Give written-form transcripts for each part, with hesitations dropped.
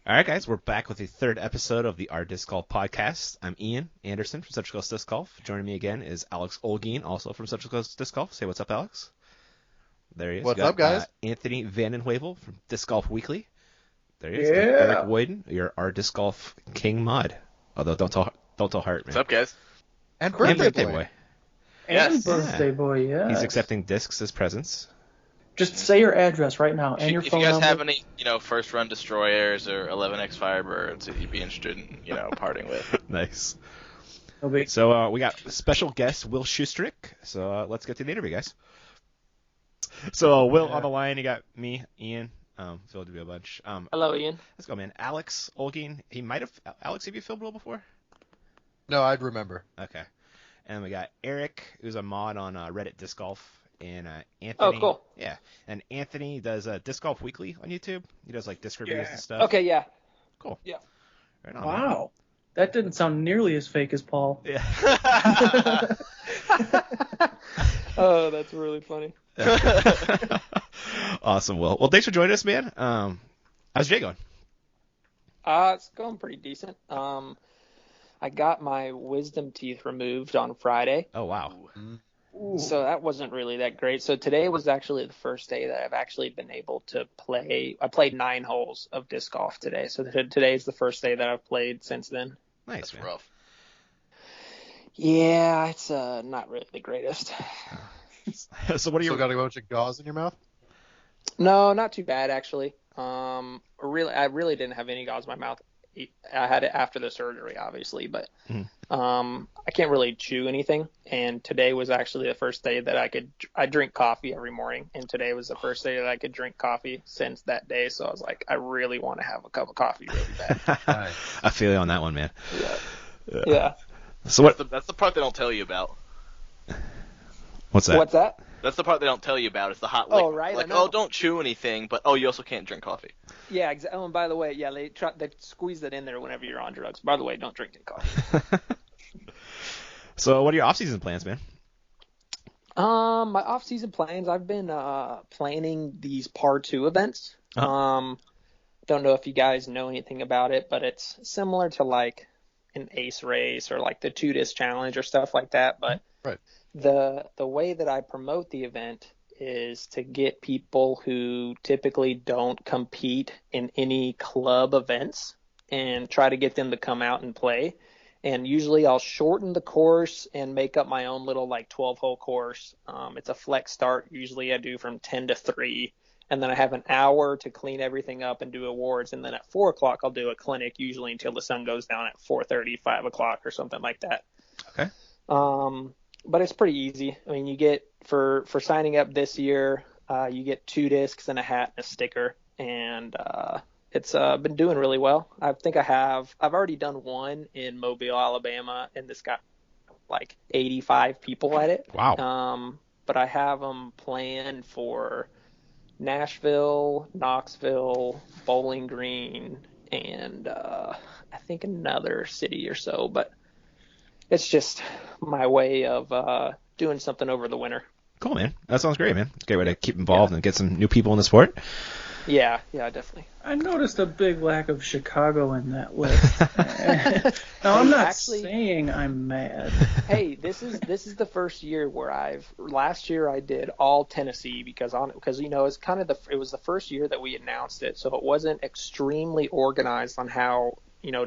All right, guys, we're back with the third episode of the Our Disc Golf podcast. I'm Ian Anderson from Central Coast Disc Golf. Joining me again is Alex Olguin, also from Central Coast Disc Golf. Say what's up, Alex. There he is. What's up, guys? Anthony Vandenheuvel from Disc Golf Weekly. There he is. Yeah. And Eric Woyden, your Our Disc Golf King Mod. Although don't tell Hart, man. What's up, guys? And And birthday boy. And Yes. birthday boy, yeah. He's accepting discs as presents. Just say your address right now and your If phone you guys number. have any, first run destroyers or 11x Firebirds that you'd be interested in, parting with. Nice. No big- So we got special guest Will Schusterick. So let's get to the interview, guys. So Will on the line. You got me, Ian. Phil to be a bunch. Hello, Ian. Let's go, man. Alex Olguin. Alex, have you filled Will before? No, I'd remember. Okay. And we got Eric, who's a mod on Reddit Disc Golf, and Anthony. Oh, cool. Yeah, and Anthony does Disc Golf Weekly on YouTube. He does like disc reviews Yeah. and stuff. Okay, yeah. Cool. Yeah. Right on, man. Wow. That didn't sound nearly as fake as Paul. Yeah. Oh, that's really funny. Awesome, Will. Well, thanks for joining us, man. How's Jay going? It's going pretty decent. I got my wisdom teeth removed on Friday, Oh, wow. Ooh. so that wasn't really that great. So today was actually the first day that I've actually been able to play. I played 9 holes of disc golf today, so today is the first day that I've played since then. Nice, That's man. rough. Yeah, it's not really the greatest. So what are Still your got a bunch of gauze in your mouth? No, not too bad actually. I really didn't have any gauze in my mouth. I had it after the surgery, obviously, but I can't really chew anything. And today was actually the first day that I drink coffee every morning, and today was the first day that I could drink coffee since that day. So I was like, I really want to have a cup of coffee really bad. Nice. I feel you on that one, man. Yeah. So what? That's the part they don't tell you about. What's that? What's that? That's the part they don't tell you about. It's the hot Oh, liquor. right, I Like, know. oh, don't chew anything, but you also can't drink coffee. Yeah, exactly. Oh, and by the way, yeah, they squeeze that in there whenever you're on drugs. By the way, don't drink any coffee. So what are your off-season plans, man? My off-season plans, I've been planning these par 2 events. Uh-huh. Don't know if you guys know anything about it, but it's similar to like an ace race or like the 2 disc challenge or stuff like that. But Right. the way that I promote the event is to get people who typically don't compete in any club events and try to get them to come out and play. And usually I'll shorten the course and make up my own little like 12-hole course. It's a flex start. Usually I do from 10 to 3. And then I have an hour to clean everything up and do awards. And then at 4 o'clock, I'll do a clinic, usually until the sun goes down at 4:30, 5 o'clock or something like that. Okay. But it's pretty easy. I mean, you get for signing up this year, you get 2 discs and a hat and a sticker. And it's been doing really well. I think I've already done one in Mobile, Alabama, and this got like 85 people at it. Wow. But I have them planned for Nashville, Knoxville, Bowling Green, and I think another city or so. But it's just my way of doing something over the winter. Cool, man. That sounds great, man. It's a great way to keep involved and get some new people in the sport. Yeah, definitely. I noticed a big lack of Chicago in that list. Now, I'm not saying I'm mad. Hey, this is the first year where last year I did all Tennessee because it was the first year that we announced it, so it wasn't extremely organized on how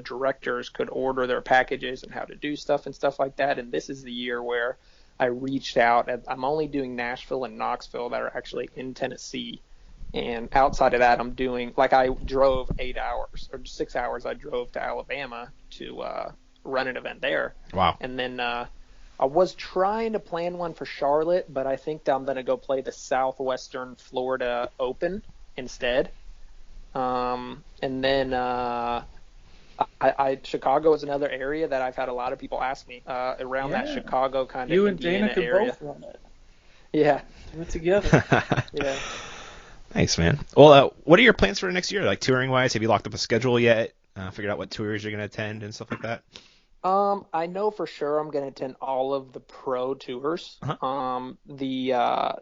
directors could order their packages and how to do stuff and stuff like that. And this is the year where I reached out. I'm only doing Nashville and Knoxville that are actually in Tennessee. And outside of that, I'm doing, like, I drove 8 hours or 6 hours. I drove to Alabama to run an event there. Wow. And then I was trying to plan one for Charlotte, but I think I'm going to go play the Southwestern Florida Open instead. And then Chicago is another area that I've had a lot of people ask me around that Chicago kind of You and Indiana Dana could area. both run it. Yeah. Do it together. Yeah. Nice, man. Well, what are your plans for next year? Like touring wise, have you locked up a schedule yet? Figured out what tours you're going to attend and stuff like that? I know for sure I'm going to attend all of the pro tours. Uh-huh. The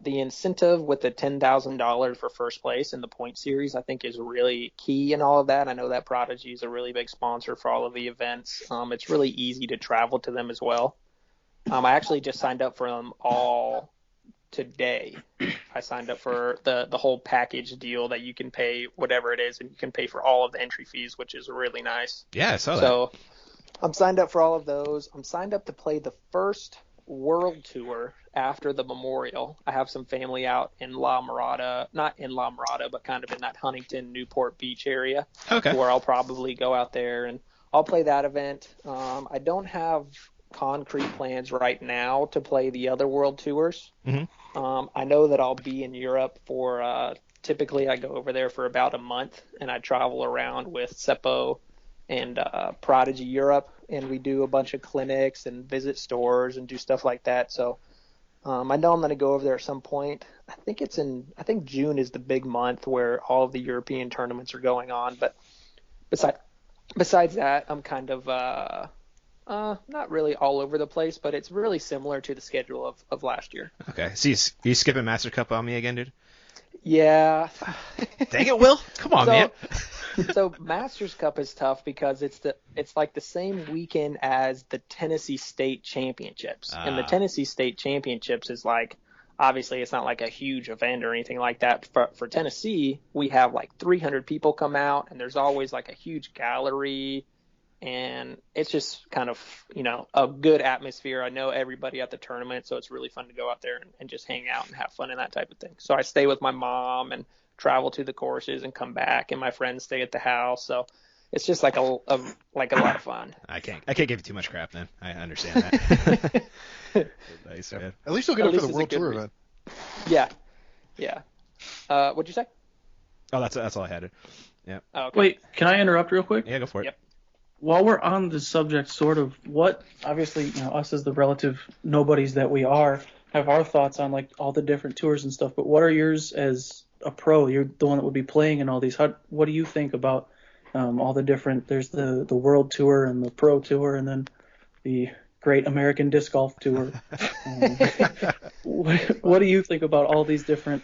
incentive with the $10,000 for first place in the point series, I think, is really key in all of that. I know that Prodigy is a really big sponsor for all of the events. It's really easy to travel to them as well. I actually just signed up for them all today. I signed up for the whole package deal that you can pay whatever it is, and you can pay for all of the entry fees, which is really nice. Yeah, I saw that. So I'm signed up for all of those. I'm signed up to play the first World Tour after the Memorial. I have some family out in La Mirada, not in La Mirada, but kind of in that Huntington, Newport Beach area, Okay. where I'll probably go out there and I'll play that event. I don't have concrete plans right now to play the other World Tours. Mm-hmm. I know that I'll be in Europe for typically I go over there for about a month, and I travel around with Seppo and Prodigy Europe, and we do a bunch of clinics and visit stores and do stuff like that. So I know I'm going to go over there at some point. I think June is the big month where all of the European tournaments are going on. But besides that, I'm kind of not really all over the place, but it's really similar to the schedule of last year. Okay. So you skipping Master Cup on me again, dude? Yeah. Dang it, Will. Come on, man. So Masters Cup is tough because it's like the same weekend as the Tennessee State Championships. And the Tennessee State Championships is like, obviously it's not like a huge event or anything like that. For Tennessee, we have like 300 people come out, and there's always like a huge gallery, and it's just kind of, a good atmosphere. I know everybody at the tournament, so it's really fun to go out there and just hang out and have fun and that type of thing. So I stay with my mom and travel to the courses and come back, and my friends stay at the house. So it's just like a lot of fun. I can't give you too much crap, then. I understand that. Nice, man. At least you'll get it for the World Tour event. Yeah. What'd you say? Oh, that's all I had. Yeah. Oh, okay. Wait, can I interrupt real quick? Yeah, go for it. Yep. While we're on the subject, sort of, what, obviously, us as the relative nobodies that we are, have our thoughts on like all the different tours and stuff, but what are yours as a pro? You're the one that would be playing in all these. What do you think about all the different, there's the World Tour and the Pro Tour, and then the Great American Disc Golf Tour. What do you think about all these different,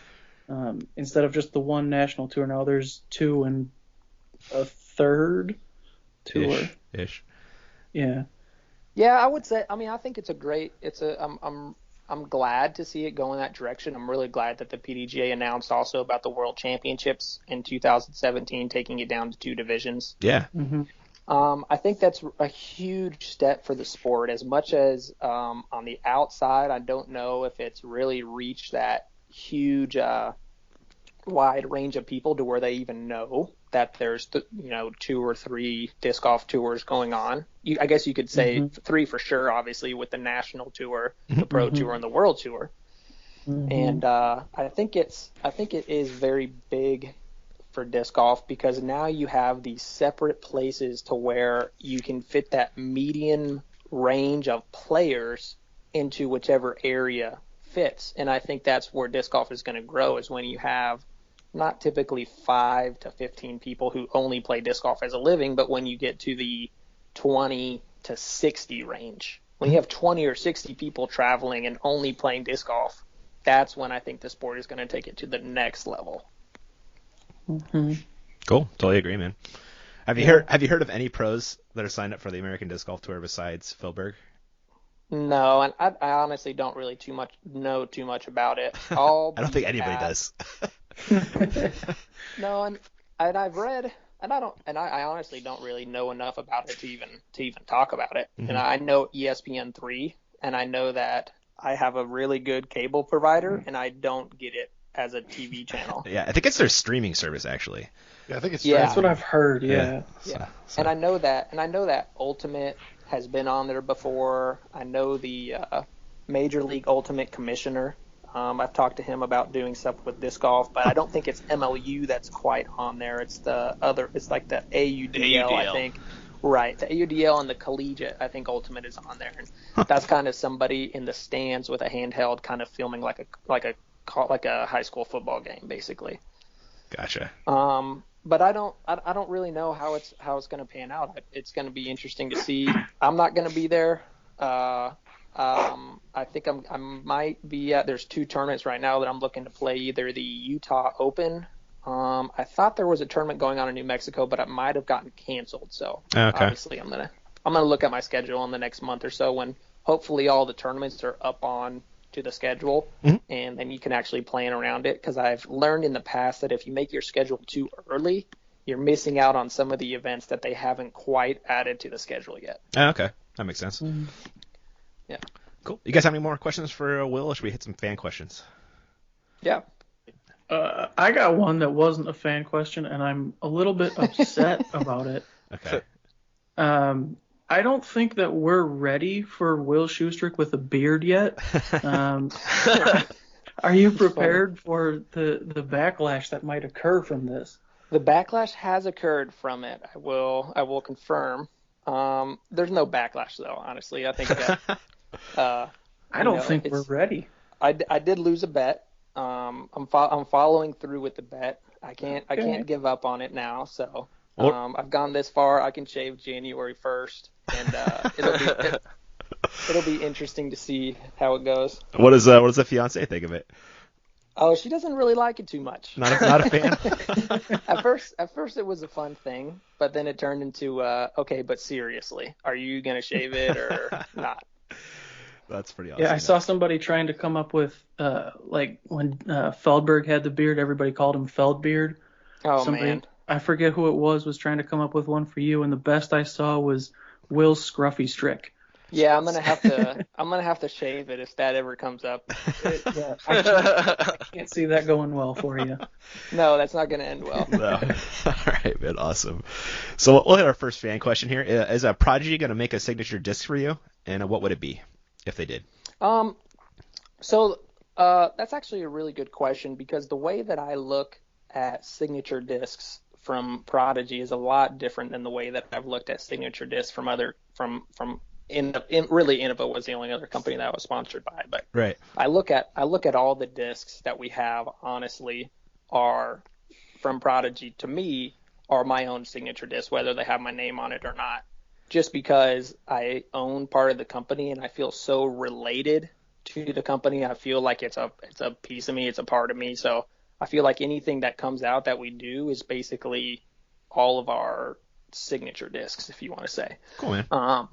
instead of just the one national tour, now there's two and a third tour? Ish. Yeah. Yeah, I would say. I mean, I think I'm glad to see it go in that direction. I'm really glad that the PDGA announced also about the World Championships in 2017, taking it down to 2 divisions. Yeah. Mm-hmm. I think that's a huge step for the sport. As much as on the outside, I don't know if it's really reached that huge wide range of people to where they even know that there's 2 or 3 disc golf tours going on. I guess you could say 3 for sure, obviously, with the national tour, the pro tour, and the world tour. And I think it is very big for disc golf because now you have these separate places to where you can fit that median range of players into whichever area fits. And I think that's where disc golf is going to grow, is when you have not typically 5 to 15 people who only play disc golf as a living, but when you get to the 20 to 60 range, when you have 20 or 60 people traveling and only playing disc golf, that's when I think the sport is going to take it to the next level. Mm-hmm. Cool. Totally agree, man. Have you heard of any pros that are signed up for the American Disc Golf Tour besides Phil Berg? No, and I honestly don't really know too much about it. I don't think anybody does. No, and I've read, and I honestly don't really know enough about it to even talk about it. Mm-hmm. And I know ESPN3, and I know that I have a really good cable provider, and I don't get it as a TV channel. Yeah, I think it's their streaming service actually. Yeah, I think it's Yeah. That's what I've heard. Yeah. Yeah. And I know that Ultimate has been on there before. I know the Major League Ultimate Commissioner. I've talked to him about doing stuff with disc golf, but I don't think it's MLU that's quite on there. It's it's like the AUDL, I think. Right, the AUDL and the Collegiate, I think Ultimate is on there. And that's kind of somebody in the stands with a handheld, kind of filming like a high school football game, basically. Gotcha. but I don't really know how it's going to pan out. It's going to be interesting to see. I'm not going to be there. I think I might be at. There's 2 tournaments right now that I'm looking to play. Either the Utah Open. I thought there was a tournament going on in New Mexico, but it might have gotten canceled. So obviously I'm gonna look at my schedule in the next month or so when hopefully all the tournaments are up on to the schedule, and then you can actually plan around it. Because I've learned in the past that if you make your schedule too early, you're missing out on some of the events that they haven't quite added to the schedule yet. Okay, that makes sense. Yeah. Cool. You guys have any more questions for Will, or should we hit some fan questions? Yeah. I got one that wasn't a fan question, and I'm a little bit upset about it. Okay. I don't think that we're ready for Will Schusterick with a beard yet. Are you prepared for the backlash that might occur from this? The backlash has occurred from it. I will confirm. There's no backlash though, honestly. I think that I don't think we're ready. I did lose a bet. I'm following through with the bet. I can't give up on it now. So I've gone this far. I can shave January 1st, and it'll be interesting to see how it goes. What does the fiance think of it? Oh, she doesn't really like it too much. Not a fan. At first it was a fun thing, but then it turned into okay, but seriously, are you gonna shave it or not? That's pretty awesome. Yeah, I saw somebody trying to come up with like when Feldberg had the beard, everybody called him Feldbeard. Oh man, I forget who it was trying to come up with one for you, and the best I saw was Will Scruffy Strick. Yeah, I'm gonna have to shave it if that ever comes up. I can't see that going well for you. No, that's not gonna end well. No. All right, man, awesome. So we'll hit our first fan question here. Is Prodigy gonna make a signature disc for you, and what would it be if they did? So that's actually a really good question, because the way that I look at signature discs from Prodigy is a lot different than the way that I've looked at signature discs from really Innova was the only other company that I was sponsored by. But right. I look at all the discs that we have, honestly, are from Prodigy, to me, are my own signature disc, whether they have my name on it or not. Just because I own part of the company and I feel so related to the company, I feel like it's a piece of me, it's a part of me. So I feel like anything that comes out that we do is basically all of our signature discs, if you want to say. Cool, man.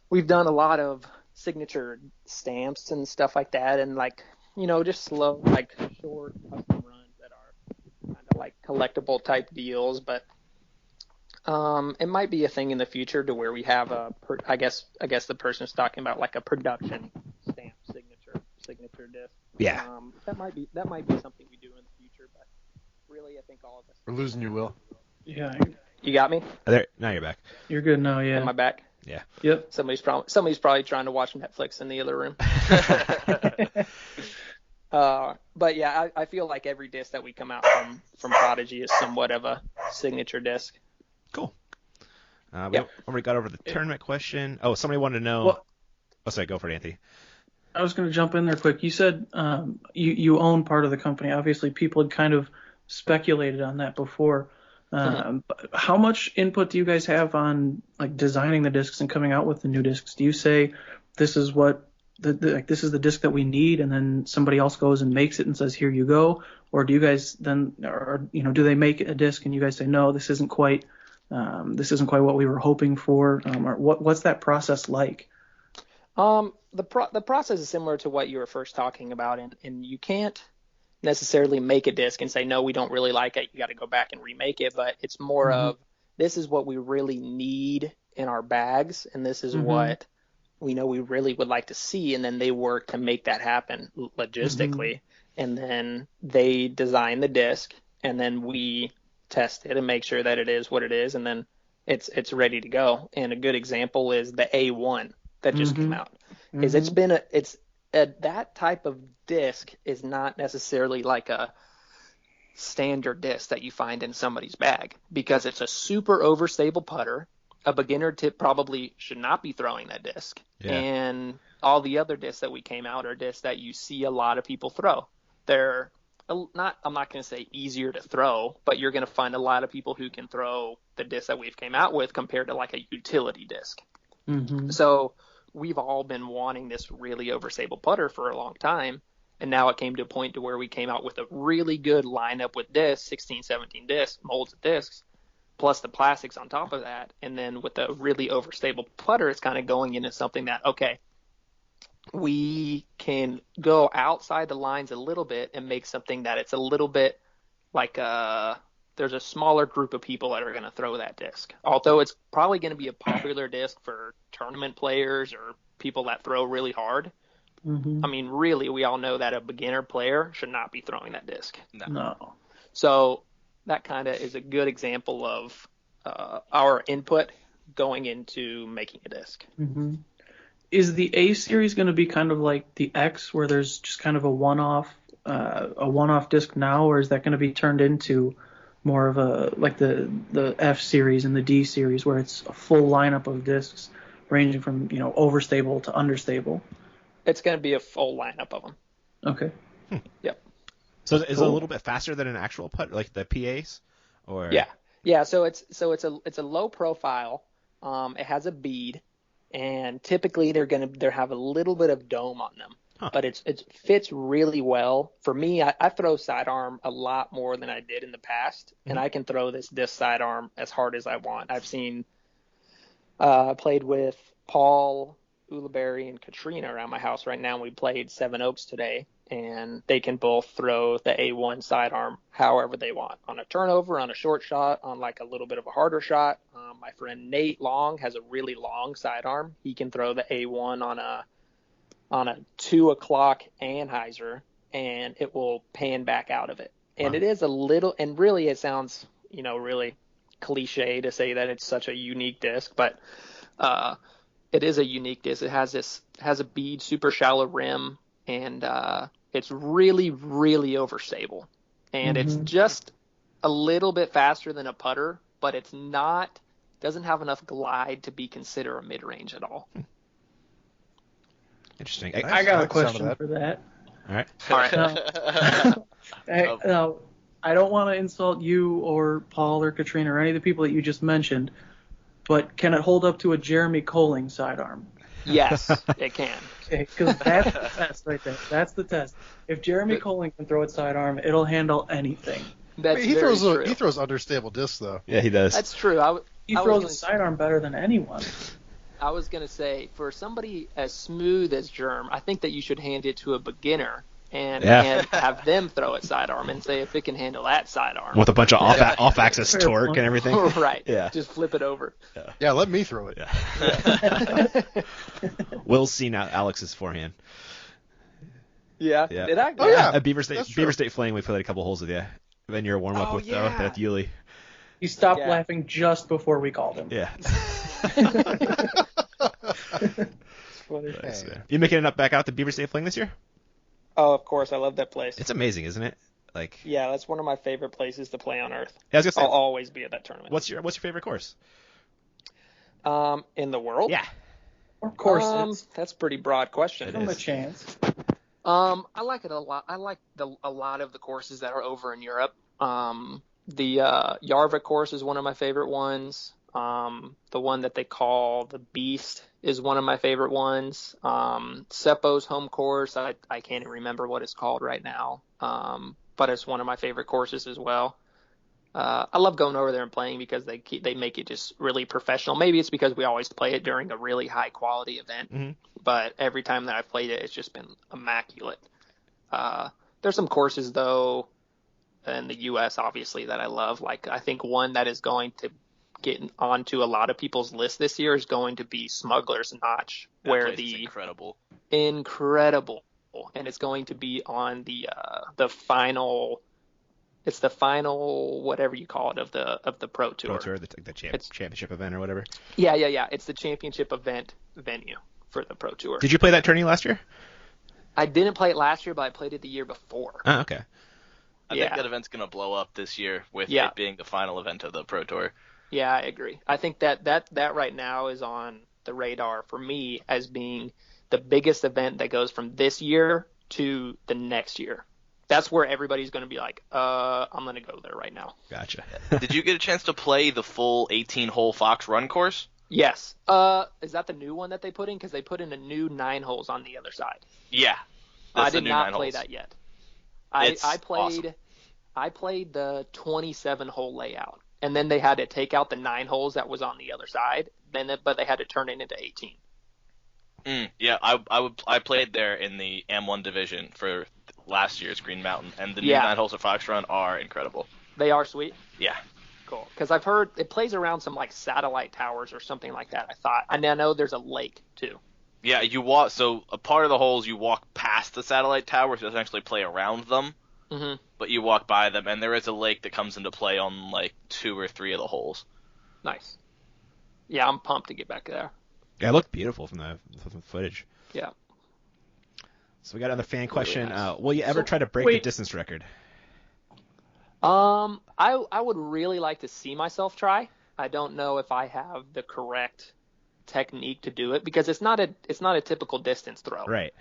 We've done a lot of signature stamps and stuff like that, and just slow, short custom runs that are kind of like collectible type deals. But it might be a thing in the future to where we have I guess the person's talking about like a production stamp signature disc. Yeah. That might be something we do in the future, but really I think all of us. We're losing you, Will. Yeah. You got me? There. Now you're back. You're good now, yeah. Am I back? Yeah. Yep. Somebody's probably trying to watch Netflix in the other room. But yeah, I feel like every disc that we come out from Prodigy is somewhat of a signature disc. Cool. We already got over the tournament question. Oh, somebody wanted to know. Sorry, go for it, Anthony. I was going to jump in there quick. You said you own part of the company. Obviously, people had kind of speculated on that before. How much input do you guys have on like designing the discs and coming out with the new discs? Do you say this is what this is the disc that we need, and then somebody else goes and makes it and says here you go, or do you guys then, or do they make a disc and you guys say no, this isn't quite what we were hoping for, or what's that process like? The process is similar to what you were first talking about, and you can't necessarily make a disc and say, no, we don't really like it, you got to go back and remake it. But it's more of, this is what we really need in our bags, and this is what we know we really would like to see. And then they work to make that happen logistically. And then they design the disc, and then we test it and make sure that it is what it is. And then it's ready to go. And a good example is the A1 that just came out. Is that type of disc is not necessarily like a standard disc that you find in somebody's bag, because it's a super overstable putter. A beginner tip probably should not be throwing that disc. Yeah. And all the other discs that we came out are discs that you see a lot of people throw. They're I'm not going to say easier to throw, but you're going to find a lot of people who can throw the disc that we've came out with compared to like a utility disc. Mm-hmm. So we've all been wanting this really overstable putter for a long time. And now it came to a point to where we came out with a really good lineup with discs, 16, 17 discs, molds of discs, plus the plastics on top of that. And then with a really overstable putter, it's kind of going into something that, okay, we can go outside the lines a little bit and make something that it's a little bit like there's a smaller group of people that are going to throw that disc. Although it's probably going to be a popular disc for tournament players or people that throw really hard. Mm-hmm. I mean, really, we all know that a beginner player should not be throwing that disc. No. So that kind of is a good example of our input going into making a disc. Mm-hmm. Is the A series going to be kind of like the X, where there's just kind of a one-off disc now, or is that going to be turned into more of a like the F series and the D series, where it's a full lineup of discs ranging from overstable to understable? It's going to be a full lineup of them. Okay. Yep. So is it a little bit faster than an actual putt, like the PAs, or? Yeah. So it's a low profile. It has a bead, and typically they have a little bit of dome on them, but it fits really well. For me, I throw sidearm a lot more than I did in the past, and I can throw this sidearm as hard as I want. I've played with Paul, Ulibarri, and Katrina around my house right now, and we played Seven Oaks today, and they can both throw the A1 sidearm however they want, on a turnover, on a short shot, on like a little bit of a harder shot. My friend Nate Long has a really long sidearm. He can throw the A1 on a 2 o'clock Anheuser, and it will pan back out of it. And It is a little, and really it sounds really cliche to say that it's such a unique disc, but it is a unique disc. It has a bead, super shallow rim, and it's really, really overstable. And it's just a little bit faster than a putter, but doesn't have enough glide to be considered a mid-range at all. Interesting. I got a question for that. All right. Now, I don't want to insult you or Paul or Katrina or any of the people that you just mentioned, but can it hold up to a Jeremy Colling sidearm? Yes, it can. Because that's the test right there. That's the test. If Jeremy Colling can throw it sidearm, it'll handle anything. He throws understable discs, though. Yeah, he does. That's true. He throws a sidearm better than anyone. I was going to say, for somebody as smooth as Germ, I think that you should hand it to a beginner and have them throw it sidearm and say if it can handle that sidearm. With a bunch of off-axis torque and everything. Right. Yeah. Just flip it over. Yeah, let me throw it. Yeah. We'll see now Alex's forehand. Yeah. Yeah. Did I? Oh, yeah. At Beaver State Fling, we played a couple holes with you. Then your warm-up with Yuli. He stopped laughing just before we called him. Yeah. Funny. Nice, you making it back out to Beaver State Fling this year? Oh, of course. I love that place. It's amazing, isn't it? Yeah, that's one of my favorite places to play on Earth. Yeah, I was gonna say, I'll always be at that tournament. What's your favorite course? In the world? Yeah. Or courses. That's a pretty broad question. Give them a chance. I like it a lot. I like a lot of the courses that are over in Europe. The Yarvik course is one of my favorite ones. The one that they call the Beast is one of my favorite ones. Seppo's home course, I can't even remember what it's called right now, but it's one of my favorite courses as well. I love going over there and playing because they make it just really professional. Maybe it's because we always play it during a really high quality event, but every time that I've played it, it's just been immaculate. There's some courses though in the U.S. obviously that I love. Like I think one that is going to get onto a lot of people's list this year is going to be Smuggler's Notch, where incredible, and it's going to be on the final. It's the final, whatever you call it, of the Pro Tour. Pro Tour, the championship event or whatever. Yeah. It's the championship event venue for the Pro Tour. Did you play that tourney last year? I didn't play it last year, but I played it the year before. Oh, okay. I think that event's going to blow up this year with it being the final event of the Pro Tour. Yeah, I agree. I think that right now is on the radar for me as being the biggest event that goes from this year to the next year. that's where everybody's going to be like, I'm going to go there right now. Gotcha. Did you get a chance to play the full 18-hole Fox Run course? Yes. Is that the new one that they put in? Because they put in a new 9 holes on the other side. Yeah. I did not play that yet. I played awesome. I played the 27-hole layout, and then they had to take out the 9 holes that was on the other side. But they had to turn it into 18. Yeah, I played there in the M1 division for last year's Green Mountain, and the new 9 holes of Fox Run are incredible. They are sweet? Yeah. Cool. Because I've heard it plays around some like satellite towers or something like that, I thought. And I know there's a lake too. Yeah, you walk. So a part of the holes you walk past the satellite towers to essentially play around them. Mm-hmm. But you walk by them, and there is a lake that comes into play on like 2 or 3 of the holes. Nice. Yeah, I'm pumped to get back there. Yeah, it looked beautiful from the footage. Yeah. So we got another fan question. Really nice. Will you ever try to break the distance record? I would really like to see myself try. I don't know if I have the correct technique to do it because it's not a typical distance throw. Right.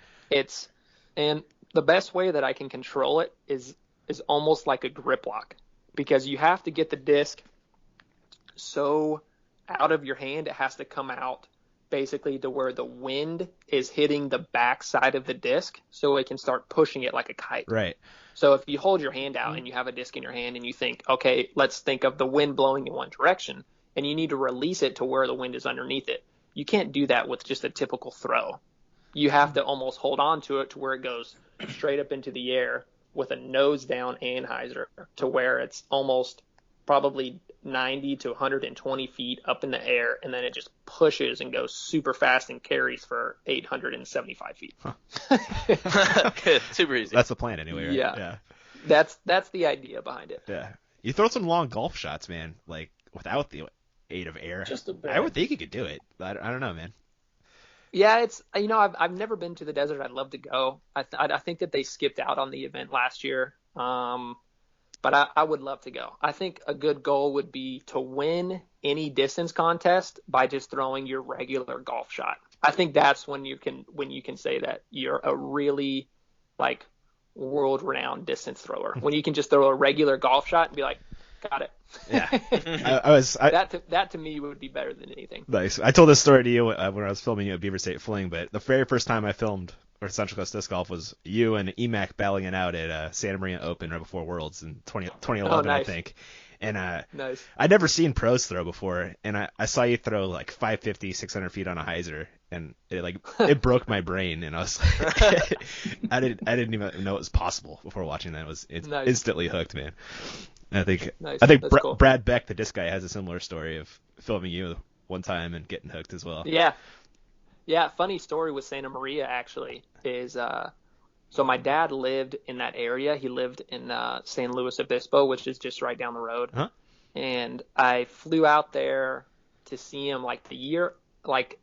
And the best way that I can control it is almost like a grip lock, because you have to get the disc so out of your hand it has to come out basically to where the wind is hitting the back side of the disc so it can start pushing it like a kite. Right. So if you hold your hand out and you have a disc in your hand and you think, okay, let's think of the wind blowing in one direction, and you need to release it to where the wind is underneath it. You can't do that with just a typical throw. You have to almost hold on to it to where it goes straight up into the air with a nose down anhyzer to where it's almost probably 90 to 120 feet up in the air, and then it just pushes and goes super fast and carries for 875 feet. Good. Super easy. That's the plan anyway, right? Yeah. That's the idea behind it. Yeah. You throw some long golf shots, man, like without the aid of air. Just a bit. I would think you could do it. I don't know, man. Yeah, it's I've never been to the desert. I'd love to go. I think that they skipped out on the event last year. But I would love to go. I think a good goal would be to win any distance contest by just throwing your regular golf shot. I think that's when you can say that you're a really like world-renowned distance thrower. When you can just throw a regular golf shot and be like, got it. Yeah. That to me would be better than anything. Nice. I told this story to you when I was filming you at Beaver State Fling, but the very first time I filmed or Central Coast Disc Golf was you and EMAC battling it out at Santa Maria Open right before Worlds in 2011, oh, nice. I think. And nice. I'd never seen pros throw before, and I saw you throw like 550, 600 feet on a hyzer, and it broke my brain, and I was like, I didn't even know it was possible before watching that. It's nice. Instantly hooked, man. And I think nice. Cool. Brad Beck, the disc guy, has a similar story of filming you one time and getting hooked as well. Yeah, funny story with Santa Maria actually is so my dad lived in that area. He lived in San Luis Obispo, which is just right down the road. Huh? And I flew out there to see him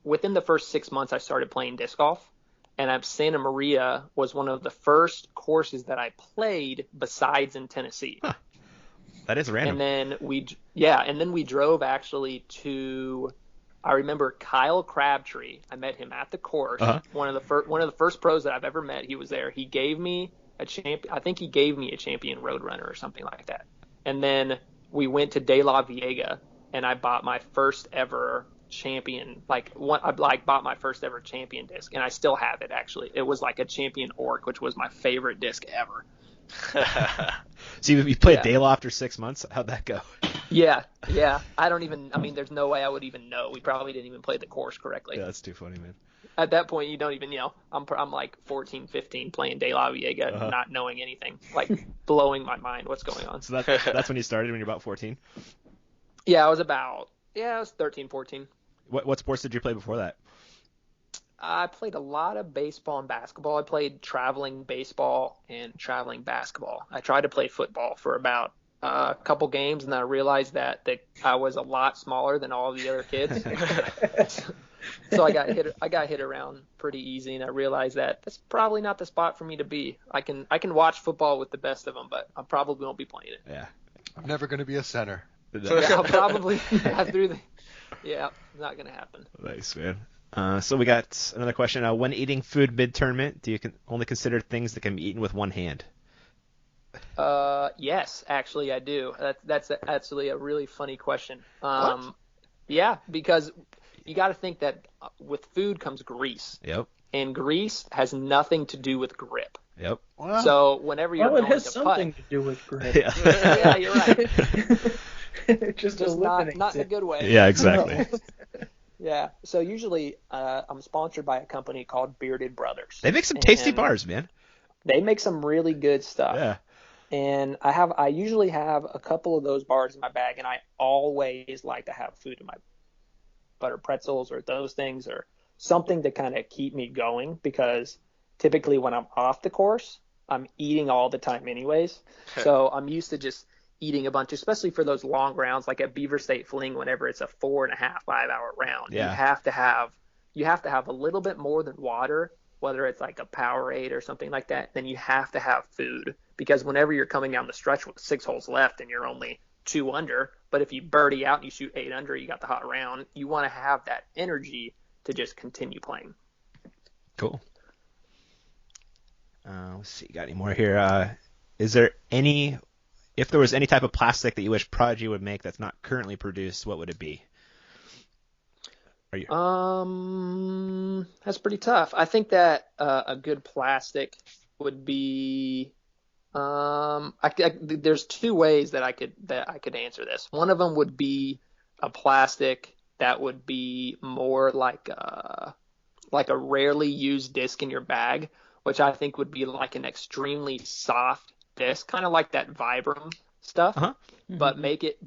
within the first 6 months I started playing disc golf. And Santa Maria was one of the first courses that I played besides in Tennessee. Huh. That is random. And then we drove actually to, I remember Kyle Crabtree. I met him at the course. Uh-huh. One of the first pros that I've ever met. He was there. He gave me I think he gave me a Champion Roadrunner or something like that. And then we went to De La Viega, and I bought my first ever Champion. I bought my first ever Champion disc, and I still have it actually. It was like a Champion Orc, which was my favorite disc ever. So you played Dale after 6 months? How'd that go? Yeah. There's no way I would even know. We probably didn't even play the course correctly. Yeah, that's too funny, man. At that point, you don't even, I'm like 14, 15 playing De La Viega, not knowing anything, like blowing my mind what's going on. So that's when you started, when you're about 14? Yeah, I was 13, 14. What sports did you play before that? I played a lot of baseball and basketball. I played traveling baseball and traveling basketball. I tried to play football for about a couple games, and then I realized that I was a lot smaller than all the other kids. So I got hit around pretty easy, and I realized that that's probably not the spot for me to be. I can watch football with the best of them, but I probably won't be playing it. Yeah. I'm never going to be a center. Yeah, I'll probably yeah, not going to happen. Nice, man. So we got another question. When eating food mid-tournament, do you only consider things that can be eaten with one hand? Yes, actually I do. That's actually a really funny question. What? Yeah, because you got to think that with food comes grease, Yep. and grease has nothing to do with grip. Yep. Well, So whenever you're Well, it going has to something putt, to do with grip. Yeah. yeah, you're right. It just Just not eliminates in a it. good way. Yeah, exactly. Yeah. So usually I'm sponsored by a company called Bearded Brothers. They make some tasty And bars, man. They make some really good stuff. Yeah. And I usually have a couple of those bars in my bag, and I always like to have food in my butter pretzels or those things or something to kind of keep me going, because typically when I'm off the course, I'm eating all the time anyways. So I'm used to just eating a bunch, especially for those long rounds, like at Beaver State Fling, whenever it's a 4.5, 5 hour round. Yeah. You have to have a little bit more than water, whether it's like a Powerade or something like that. Then you have to have food, because whenever you're coming down the stretch with 6 holes left and you're only 2 under, but if you birdie out and you shoot 8 under, you got the hot round. You want to have that energy to just continue playing. Cool. Let's see. Got any more here? Is there any? If there was any type of plastic that you wish Prodigy would make that's not currently produced, what would it be? Are you? That's pretty tough. I think that a good plastic would be. There's 2 ways that I could answer this. One of them would be a plastic that would be more like a rarely used disc in your bag, which I think would be like an extremely soft disc, kind of like that Vibram stuff, Uh-huh. but make it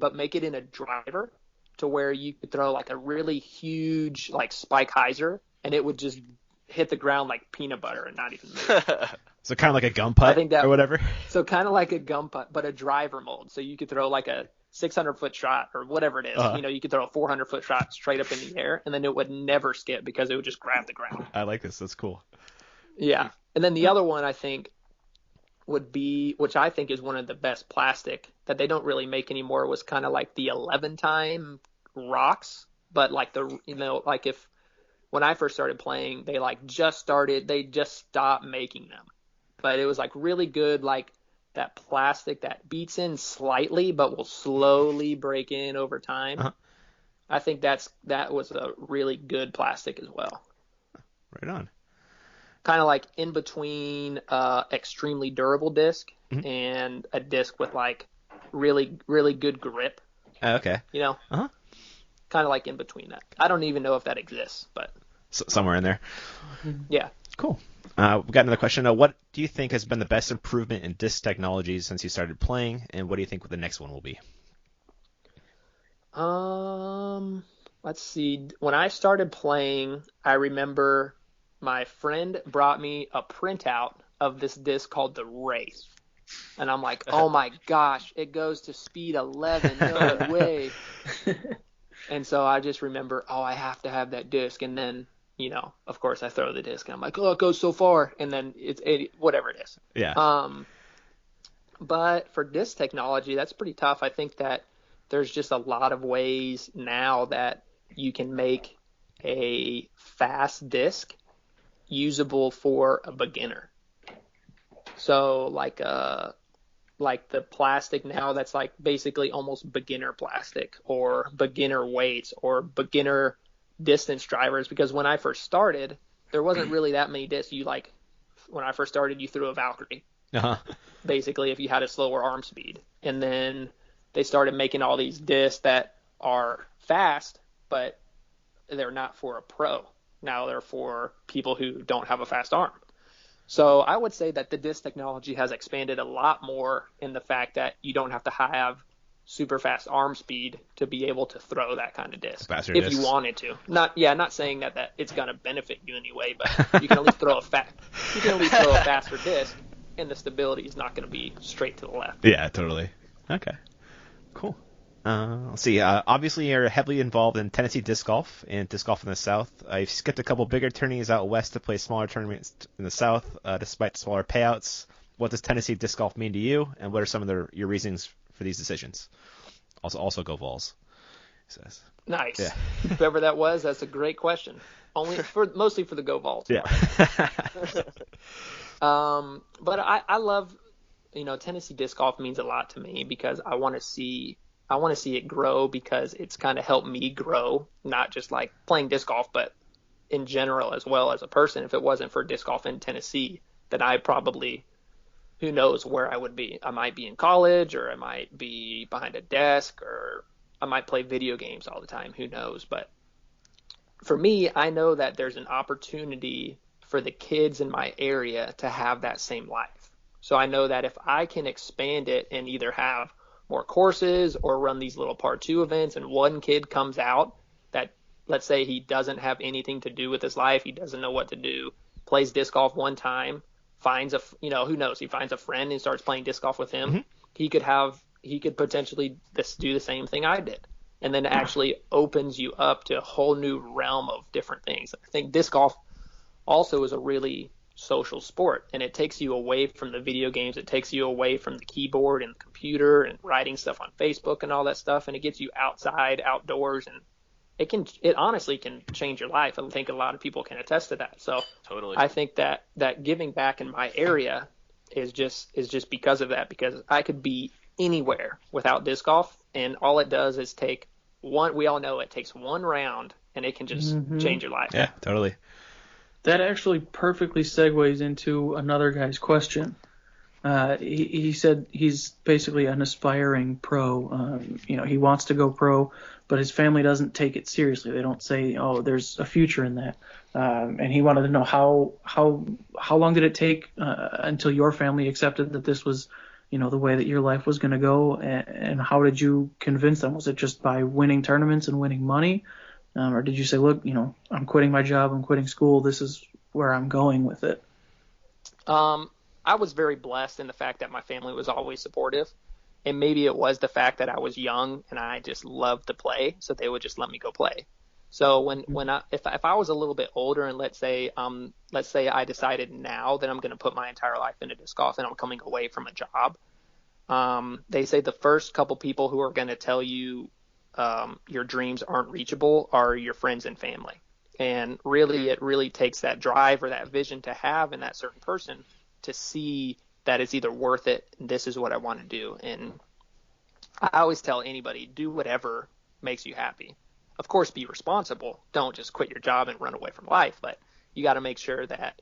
in a driver to where you could throw like a really huge like spike hyzer, and it would just hit the ground like peanut butter and not even move. So kind of like a gum putt I think that- or whatever. So kind of like a gum putt, but a driver mold. So you could throw like a 600-foot shot or whatever it is. Uh-huh. You know, you could throw a 400-foot shot straight up in the air, and then it would never skip because it would just grab the ground. I like this. That's cool. Yeah. And then the other one I think would be, which I think is one of the best plastic that they don't really make anymore, was kind of like the 11-time rocks, but like if when I first started playing, they just stopped making them. But it was like really good, like that plastic that beats in slightly but will slowly break in over time. Uh-huh. I think that was a really good plastic as well. Right on. Kind of like in between extremely durable disc Mhm. and a disc with like really, really good grip, Okay. you know? Uh-huh. Kind of like in between that. I don't even know if that exists, but Somewhere in there. yeah. Cool. We've got another question. What do you think has been the best improvement in disc technologies since you started playing, and what do you think the next one will be? Let's see. When I started playing, I remember my friend brought me a printout of this disc called the Wraith. And I'm like, oh my gosh, it goes to speed 11. No way. And so I just remember, I have to have that disc. And then, you know, of course I throw the disc and I'm like, it goes so far. And then it's whatever it is. Yeah. But for disc technology, that's pretty tough. I think that there's just a lot of ways now that you can make a fast disc usable for a beginner. So like the plastic now that's like basically almost beginner plastic or beginner weights or beginner distance drivers, because when I first started, there wasn't really that many discs. When I first started, you threw a Valkyrie. Uh-huh. Basically, if you had a slower arm speed. And then they started making all these discs that are fast, but they're not for a pro. Now they're for people who don't have a fast arm. So I would say that the disc technology has expanded a lot more in the fact that you don't have to have super fast arm speed to be able to throw that kind of disc Faster if discs. you wanted to. Not saying that it's going to benefit you anyway, but you can at least throw a faster disc, and the stability is not going to be straight to the left. Yeah, totally. Okay. Cool. Let's see. Obviously, you're heavily involved in Tennessee disc golf and disc golf in the South. You've skipped a couple bigger tourneys out west to play smaller tournaments in the South, despite smaller payouts. What does Tennessee disc golf mean to you, and what are some of your reasons for these decisions? Also go Vols. He says. Nice. Yeah. Whoever that was, that's a great question. Mostly for the Go Vols. Yeah. But I love Tennessee disc golf means a lot to me because I want to see it grow, because it's kind of helped me grow, not just like playing disc golf, but in general as well as a person. If it wasn't for disc golf in Tennessee, then I probably, who knows where I would be. I might be in college, or I might be behind a desk, or I might play video games all the time. Who knows? But for me, I know that there's an opportunity for the kids in my area to have that same life. So I know that if I can expand it and either have more courses or run these little part 2 events, and one kid comes out that, let's say he doesn't have anything to do with his life, he doesn't know what to do, plays disc golf one time, finds who knows, he finds a friend and starts playing disc golf with him. Mm-hmm. He could potentially do the same thing I did. And then it actually opens you up to a whole new realm of different things. I think disc golf also is a really social sport, and it takes you away from the video games. It takes you away from the keyboard and the computer and writing stuff on Facebook and all that stuff, and it gets you outside, outdoors, and it honestly can change your life. I think a lot of people can attest to that. So totally. I think that giving back in my area is just because of that, because I could be anywhere without disc golf, and all it does is take one. We all know it takes one round, and it can just change your life. Yeah, totally. That actually perfectly segues into another guy's question. He said he's basically an aspiring pro. He wants to go pro, but his family doesn't take it seriously. They don't say, "Oh, there's a future in that." And he wanted to know how long did it take until your family accepted that this was, the way that your life was going to go, and how did you convince them? Was it just by winning tournaments and winning money? Or did you say, look, I'm quitting my job, I'm quitting school, this is where I'm going with it? I was very blessed in the fact that my family was always supportive. And maybe it was the fact that I was young and I just loved to play, so they would just let me go play. So if I was a little bit older, and let's say I decided now that I'm going to put my entire life into disc golf and I'm coming away from a job, they say the first couple people who are going to tell you your dreams aren't reachable are your friends and family. And really, it really takes that drive or that vision to have in that certain person to see that it's either worth it, and this is what I want to do. And I always tell anybody, do whatever makes you happy. Of course, be responsible. Don't just quit your job and run away from life, but you got to make sure that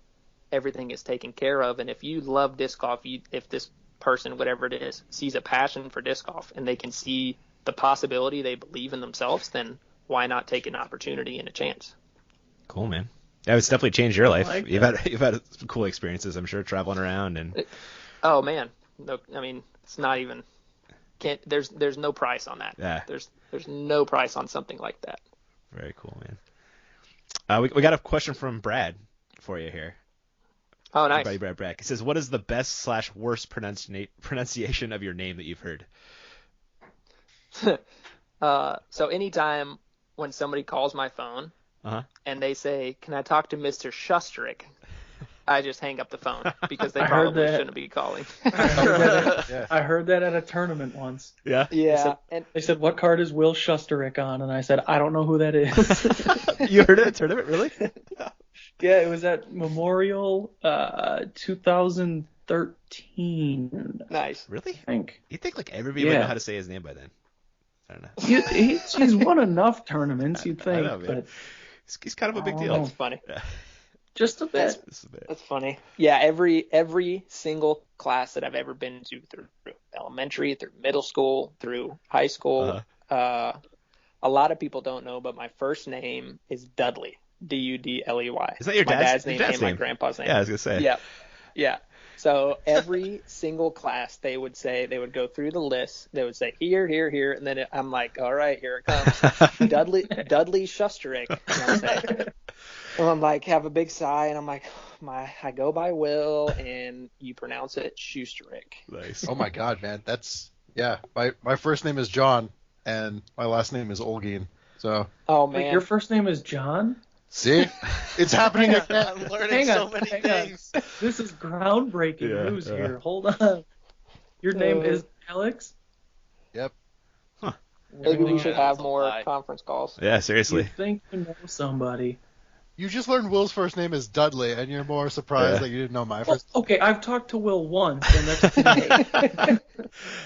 everything is taken care of. And if you love disc golf, if this person, whatever it is, sees a passion for disc golf and they can see the possibility, they believe in themselves, then why not take an opportunity and a chance? Cool, man. Yeah, it's definitely changed your life. Like you've had some cool experiences, I'm sure, traveling around and. Oh man, no, I mean it's not even. There's no price on that. Yeah. There's no price on something like that. Very cool, man. We got a question from Brad for you here. Oh, nice. Brad. He says, "What is the best/worst pronunciation of your name that you've heard?" So anytime when somebody calls my phone and they say, "Can I talk to Mr. Schusterick?" I just hang up the phone because they probably shouldn't be calling. I heard that at a tournament once. Yeah. Yeah. They said, "What card is Will Schusterick on?" And I said, "I don't know who that is." You heard it at a tournament, really? Yeah, it was at Memorial 2013. Nice. Really? I think. You think like everybody would know how to say his name by then? I don't know. He's won enough tournaments, you'd think. I know, but he's kind of a big deal. That's funny. Yeah. Just a bit. That's funny. Yeah, every single class that I've ever been to, through elementary, through middle school, through high school, a lot of people don't know, but my first name is Dudley. Dudley. Is that your dad's name? Your And my grandpa's name. Yeah, I was gonna say. Yeah. So every single class, they would go through the list. They would say here, and then I'm like, all right, here it comes, Dudley Schusterick. And I'm like, have a big sigh, and I'm like, I go by Will, and you pronounce it Schusterick. Nice. Oh my God, man, my first name is John, and my last name is Olgin. So. Oh man. Wait, your first name is John? See, it's happening again. I'm learning so many things. This is groundbreaking news here. Hold on. Your name is Alex? Yep. Huh. Maybe we should have That's a more lie. conference calls. Yeah, seriously. You think you know somebody. You just learned Will's first name is Dudley, and you're more surprised that you didn't know my Well, first. okay, I've talked to Will once, and that's today.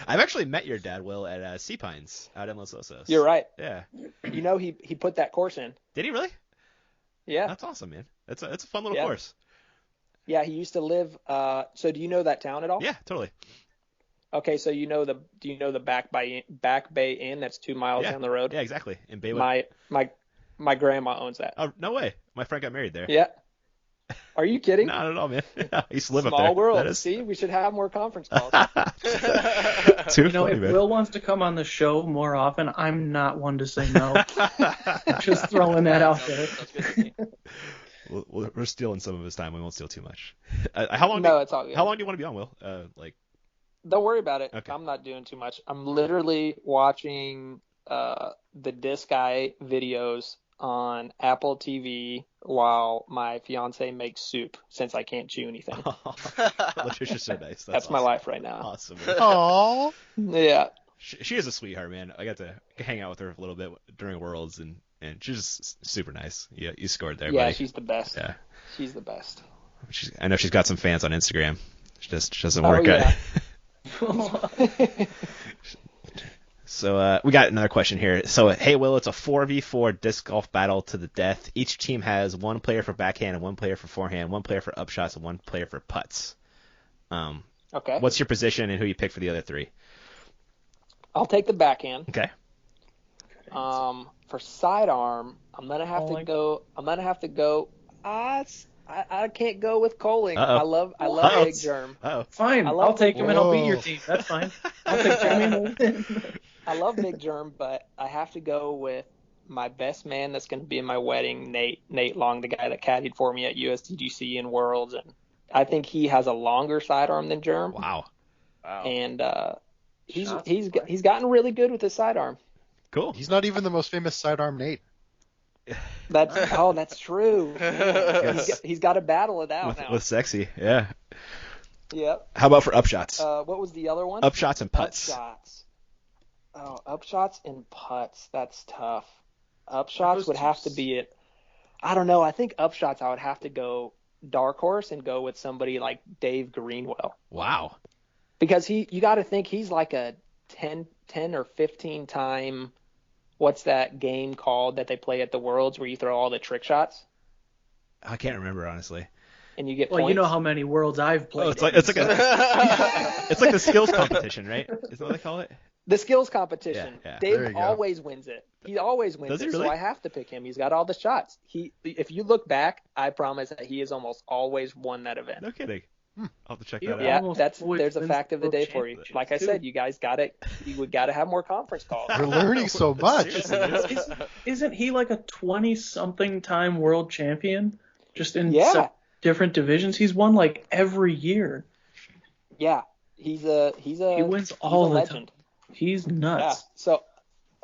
I've actually met your dad, Will, at Sea Pines out in Los Osos. You're right. Yeah. You know, he put that course in. Did he really? Yeah. That's awesome, man. It's a fun little Yeah. course. Yeah, he used to live. So do you know that town at all? Yeah, totally. Okay, so do you know the Back Bay Inn that's 2 miles Yeah. down the road? Yeah, exactly. In Baywood. My grandma owns that. Oh, no way. My friend got married there. Yeah. Are you kidding? Not at all, man. I used to live up Small there. world. That is... See, we should have more conference calls. Too You know, funny, if man. Will wants to come on the show more often, I'm not one to say no. Just throwing that out there. Sounds good to me. We're stealing some of his time. We won't steal too much. How long? No, it's all good. How long do you want to be on, Will? Don't worry about it. Okay. I'm not doing too much. I'm literally watching the Disc Guy videos on Apple TV while my fiance makes soup since I can't chew anything. Latricia's so nice. That's my life right now. Awesome. Man. Aww. Yeah. She is a sweetheart, man. I got to hang out with her a little bit during Worlds, and she's just super nice. Yeah, you scored there, Yeah, buddy. she's the best. Yeah. She's the best. I know she's got some fans on Instagram. She doesn't Oh, work yeah. out. So we got another question here. So, hey, Will, it's a 4v4 disc golf battle to the death. Each team has one player for backhand and one player for forehand, one player for upshots, and one player for putts. Okay. What's your position and who you pick for the other three? I'll take the backhand. Okay. For sidearm, I'm gonna have Colling. to go. I can't go with Colling. Uh-oh. I love Big Germ. Oh. Fine, I love I'll take him and I'll beat your Whoa. team. That's fine. I'll take Jeremy. I love Big Germ, but I have to go with my best man that's going to be in my wedding, Nate Long, the guy that caddied for me at USDGC and Worlds, and I think he has a longer sidearm than Germ, Wow. and he's gotten really good with his sidearm. Cool. He's not even the most famous sidearm Nate. That's true. He's got to battle it out now. With sexy, yeah. Yep. How about for upshots? What was the other one? Upshots and putts. Upshots. Oh, upshots and putts. That's tough. Upshots would have to be it. I don't know. I think upshots I would have to go dark horse and go with somebody like Dave Greenwell. Wow. Because you got to think he's like a 10 or 15 time, what's that game called that they play at the Worlds where you throw all the trick shots I can't remember, honestly. and you get Well, points? you know how many worlds I've played. Oh, it's like it's like the skills competition, right? Is that what they call it? The skills competition. Yeah, yeah. There you Dave go. always wins it. He always wins Does it, he really? so I have to pick him. He's got all the shots. If you look back, I promise that he has almost always won that event. No kidding. I'll have to check Yeah. that out. Yeah, Almost always there's a wins fact of the world day for you. championships, Like I too. said, you would gotta have more conference calls. We're learning so much. Seriously, Isn't he like a 20-something time world champion? Just in Yeah. some different divisions. He's won like every year. Yeah, he wins he's all a the legend. time. He's Yeah. nuts. So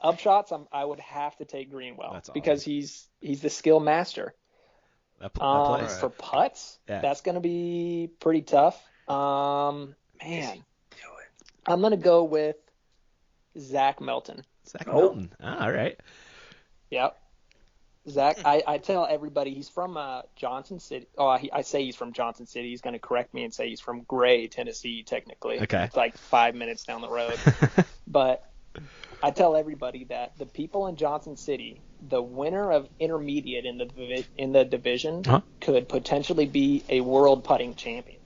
upshots, I would have to take Greenwell That's because he's the skill master. That plays. For putts, Yeah. that's gonna be pretty tough. Man, I'm gonna go with Zach Melton. Zach Milton. All right. Yep. Zach, I tell everybody he's from Johnson City. Oh, I say he's from Johnson City. He's going to correct me and say he's from Gray, Tennessee, technically. Okay. It's like 5 minutes down the road. But I tell everybody that the people in Johnson City, the winner of intermediate in the division, Uh-huh. could potentially be a world putting champion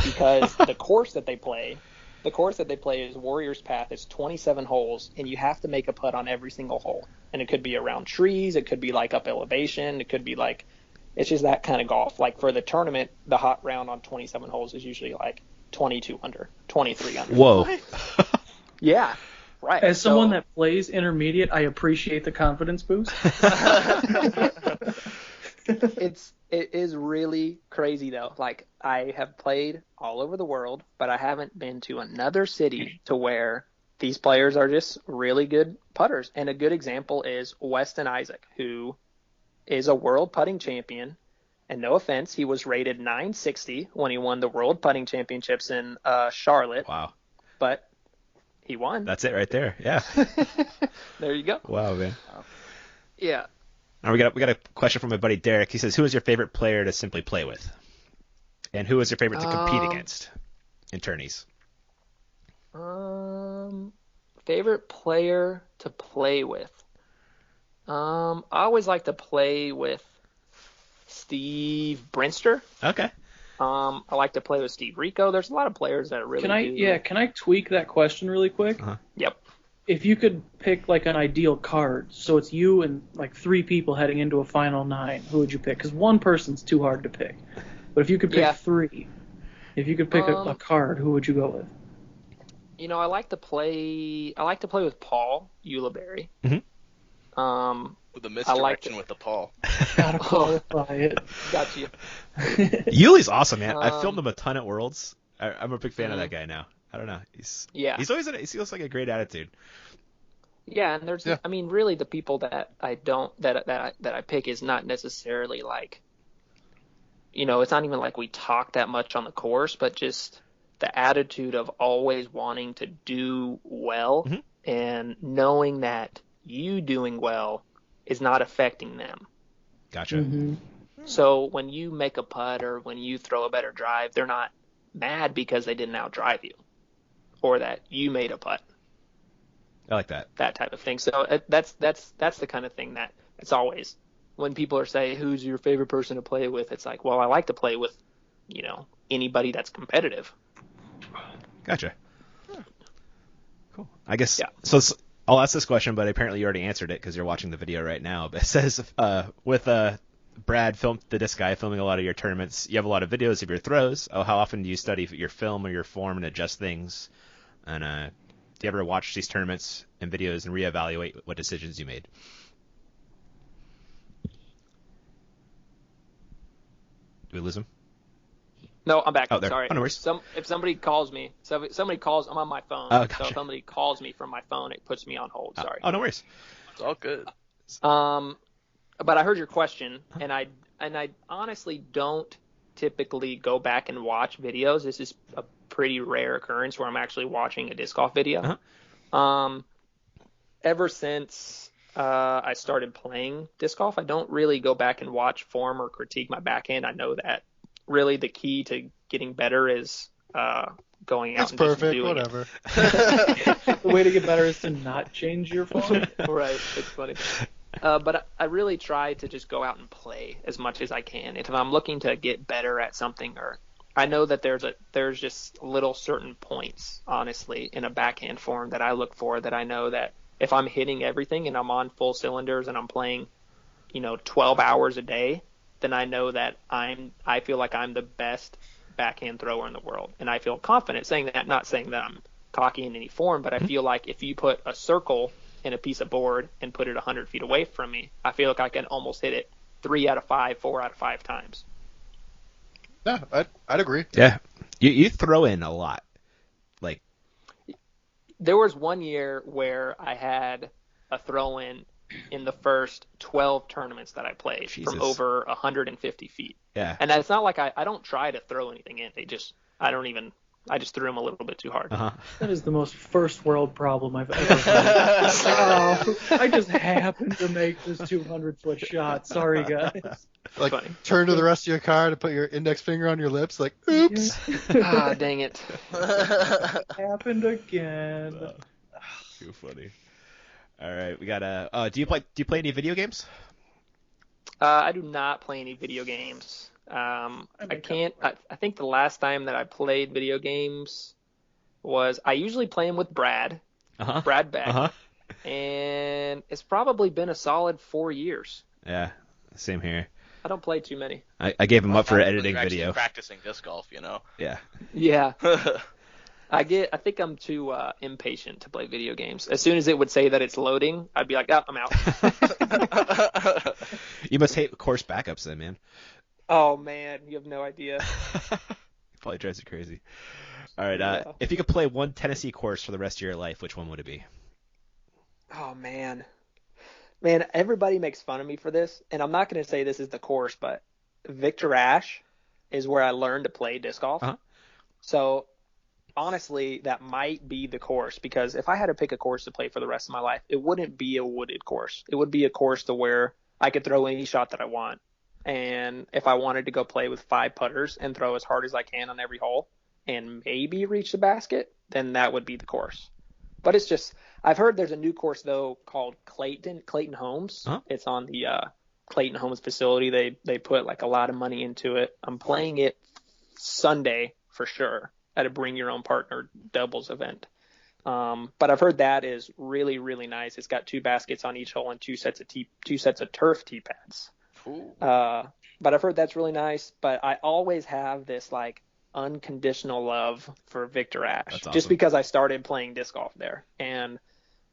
because the course that they play is Warriors Path. It's 27 holes, and you have to make a putt on every single hole. And it could be around trees. It could be like up elevation. It could be like – it's just that kind of golf. Like for the tournament, the hot round on 27 holes is usually like 22 under, 23 under. Whoa. Yeah, right. As someone So- that plays intermediate, I appreciate the confidence boost. It is really crazy though. Like I have played all over the world, but I haven't been to another city to where these players are just really good putters. And a good example is Weston Isaac, who is a world putting champion. And no offense, he was rated 960 when he won the World Putting Championships in Charlotte, Wow. but he won. That's it right there. Yeah. There you go. Wow, man. Yeah. Now we got a question from my buddy Derek. He says, "Who is your favorite player to simply play with, and who is your favorite to compete against in tourneys?" Favorite player to play with. I always like to play with Steve Brinster. Okay. I like to play with Steve Rico. There's a lot of players that really do. Yeah, can I tweak that question really quick? Uh-huh. Yep. If you could pick like an ideal card, so it's you and like 3 people heading into a final 9, who would you pick? Because one person's too hard to pick. But if you could pick 3, if you could pick a card, who would you go with? I like to play with Paul Ulibarri. Mm-hmm. With the misdirection with the Paul. Gotta qualify it. Got you. Yuli's awesome, man. I filmed him a ton at Worlds. I'm a big fan of that guy now. I don't know. He's always he feels like a great attitude. Yeah, and there's I mean, really the people that I pick is not necessarily like, it's not even like we talk that much on the course, but just the attitude of always wanting to do well and knowing that you doing well is not affecting them. Gotcha. Mm-hmm. So when you make a putt or when you throw a better drive, they're not mad because they didn't outdrive you or that you made a putt. I like that. That type of thing. So that's the kind of thing that it's always when people are saying, who's your favorite person to play with? It's like, well, I like to play with, anybody that's competitive. Gotcha. Cool. I guess, so I'll ask this question, but apparently you already answered it because you're watching the video right now. But it says, with Brad, the disc guy, filming a lot of your tournaments, you have a lot of videos of your throws. How often do you study your film or your form and adjust things? And do you ever watch these tournaments and videos and reevaluate what decisions you made? Did we lose him? No, I'm back. Oh, there. Sorry. Oh, no worries. If somebody calls me, I'm on my phone. Oh, gotcha. So if somebody calls me from my phone, it puts me on hold. Sorry. Oh, no worries. It's all good. But I heard your question, and I honestly don't typically go back and watch videos. This is a pretty rare occurrence where I'm actually watching a disc golf video. Ever since I started playing disc golf, I don't really go back and watch form or critique my backhand. I know that really the key to getting better is going out and just doing whatever. The way to get better is to not change your form. Right, it's funny. But I really try to just go out and play as much as I can. If I'm looking to get better at something, or I know that there's just little certain points, honestly, in a backhand form that I look for that I know that if I'm hitting everything and I'm on full cylinders and I'm playing, 12 hours a day, then I know that I feel like I'm the best backhand thrower in the world. And I feel confident saying that, not saying that I'm cocky in any form, but I feel like if you put a circle in a piece of board and put it 100 feet away from me, I feel like I can almost hit it 3 out of 5, 4 out of 5 times. Yeah, I'd agree. Yeah. You throw in a lot. Like, there was one year where I had a throw-in in the first 12 tournaments that I played from over 150 feet. Yeah. And it's not like I don't try to throw anything in. I just threw them a little bit too hard. That is the most first world problem I've ever had. I just happened to make this 200-foot shot. Sorry, guys. Like, turn to the rest of your card and put your index finger on your lips, like, oops. Dang it. Happened again. Too funny. All right, we got do you play any video games? I do not play any video games. I think the last time that I played video games was I usually play them with Brad Beck, and it's probably been a solid 4 years. Yeah, same here. I don't play too many. I gave him up for editing video. Practicing disc golf, Yeah. Yeah. I think I'm too impatient to play video games. As soon as it would say that it's loading, I'd be like, I'm out. You must hate course backups then, man. Oh, man, you have no idea. Probably drives you crazy. All right, if you could play one Tennessee course for the rest of your life, which one would it be? Oh, man. Man, everybody makes fun of me for this, and I'm not going to say this is the course, but Victor Ash is where I learned to play disc golf. So, honestly, that might be the course, because if I had to pick a course to play for the rest of my life, it wouldn't be a wooded course. It would be a course to where I could throw any shot that I want. And if I wanted to go play with 5 putters and throw as hard as I can on every hole and maybe reach the basket, then that would be the course. But it's just, I've heard there's a new course though called Clayton Homes. Huh? It's on the Clayton Homes facility. They put like a lot of money into it. I'm playing it Sunday for sure at a bring your own partner doubles event. But I've heard that is really, really nice. It's got 2 baskets on each hole and 2 sets of turf tee pads. But I've heard that's really nice. But I always have this like unconditional love for Victor Ashe, awesome. Just because I started playing disc golf there. And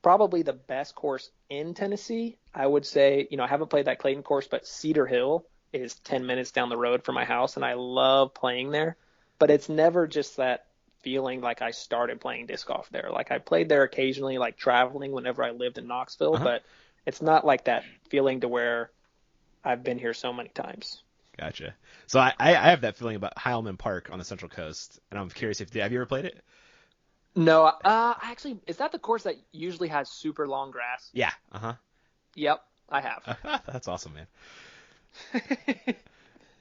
probably the best course in Tennessee, I would say, I haven't played that Clayton course, but Cedar Hill is 10 minutes down the road from my house, and I love playing there. But it's never just that feeling like I started playing disc golf there. Like I played there occasionally, like traveling whenever I lived in Knoxville, but it's not like that feeling to where I've been here so many times. Gotcha. So I have that feeling about Heilman Park on the Central Coast, and I'm curious have you ever played it? No, actually, is that the course that usually has super long grass? Yeah. Yep, I have. That's awesome, man.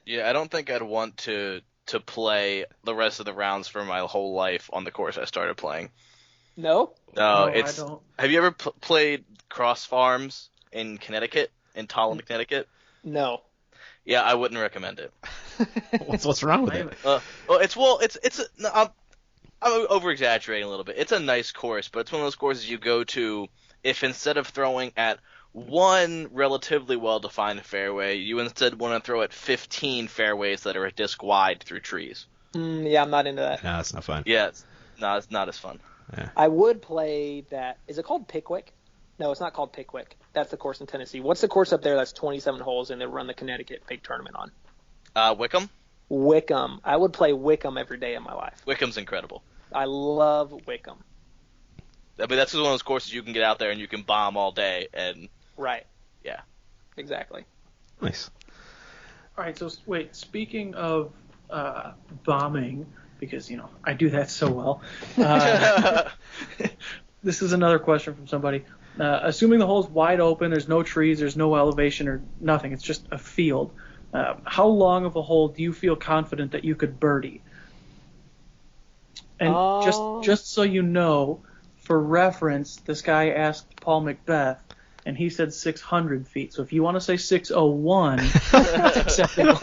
Yeah, I don't think I'd want to play the rest of the rounds for my whole life on the course I started playing. No? No, I it's. don't. Have you ever played Cross Farms in Connecticut, in Tolland, Connecticut? No. Yeah, I wouldn't recommend it. What's wrong with it? I'm over exaggerating a little bit. It's a nice course, but it's one of those courses you go to if instead of throwing at one relatively well-defined fairway, you instead want to throw at 15 fairways that are a disc wide through trees. Yeah, I'm not into that. No, it's not fun. Yeah, it's not as fun. Yeah. I would play that. Is it called Pickwick? No, it's not called Pickwick. That's the course in Tennessee. What's the course up there that's 27 holes and they run the Connecticut big tournament on? Wickham? Wickham. I would play Wickham every day of my life. Wickham's incredible. I love Wickham. I mean, that's just one of those courses you can get out there and you can bomb all day. And Right. yeah. Exactly. Nice. All right, so wait, speaking of bombing, because, I do that so well, this is another question from somebody. Assuming the hole's wide open, there's no trees, there's no elevation or nothing, it's just a field, how long of a hole do you feel confident that you could birdie? And just so you know, for reference, this guy asked Paul Macbeth, and he said 600 feet. So if you want to say 601, that's acceptable.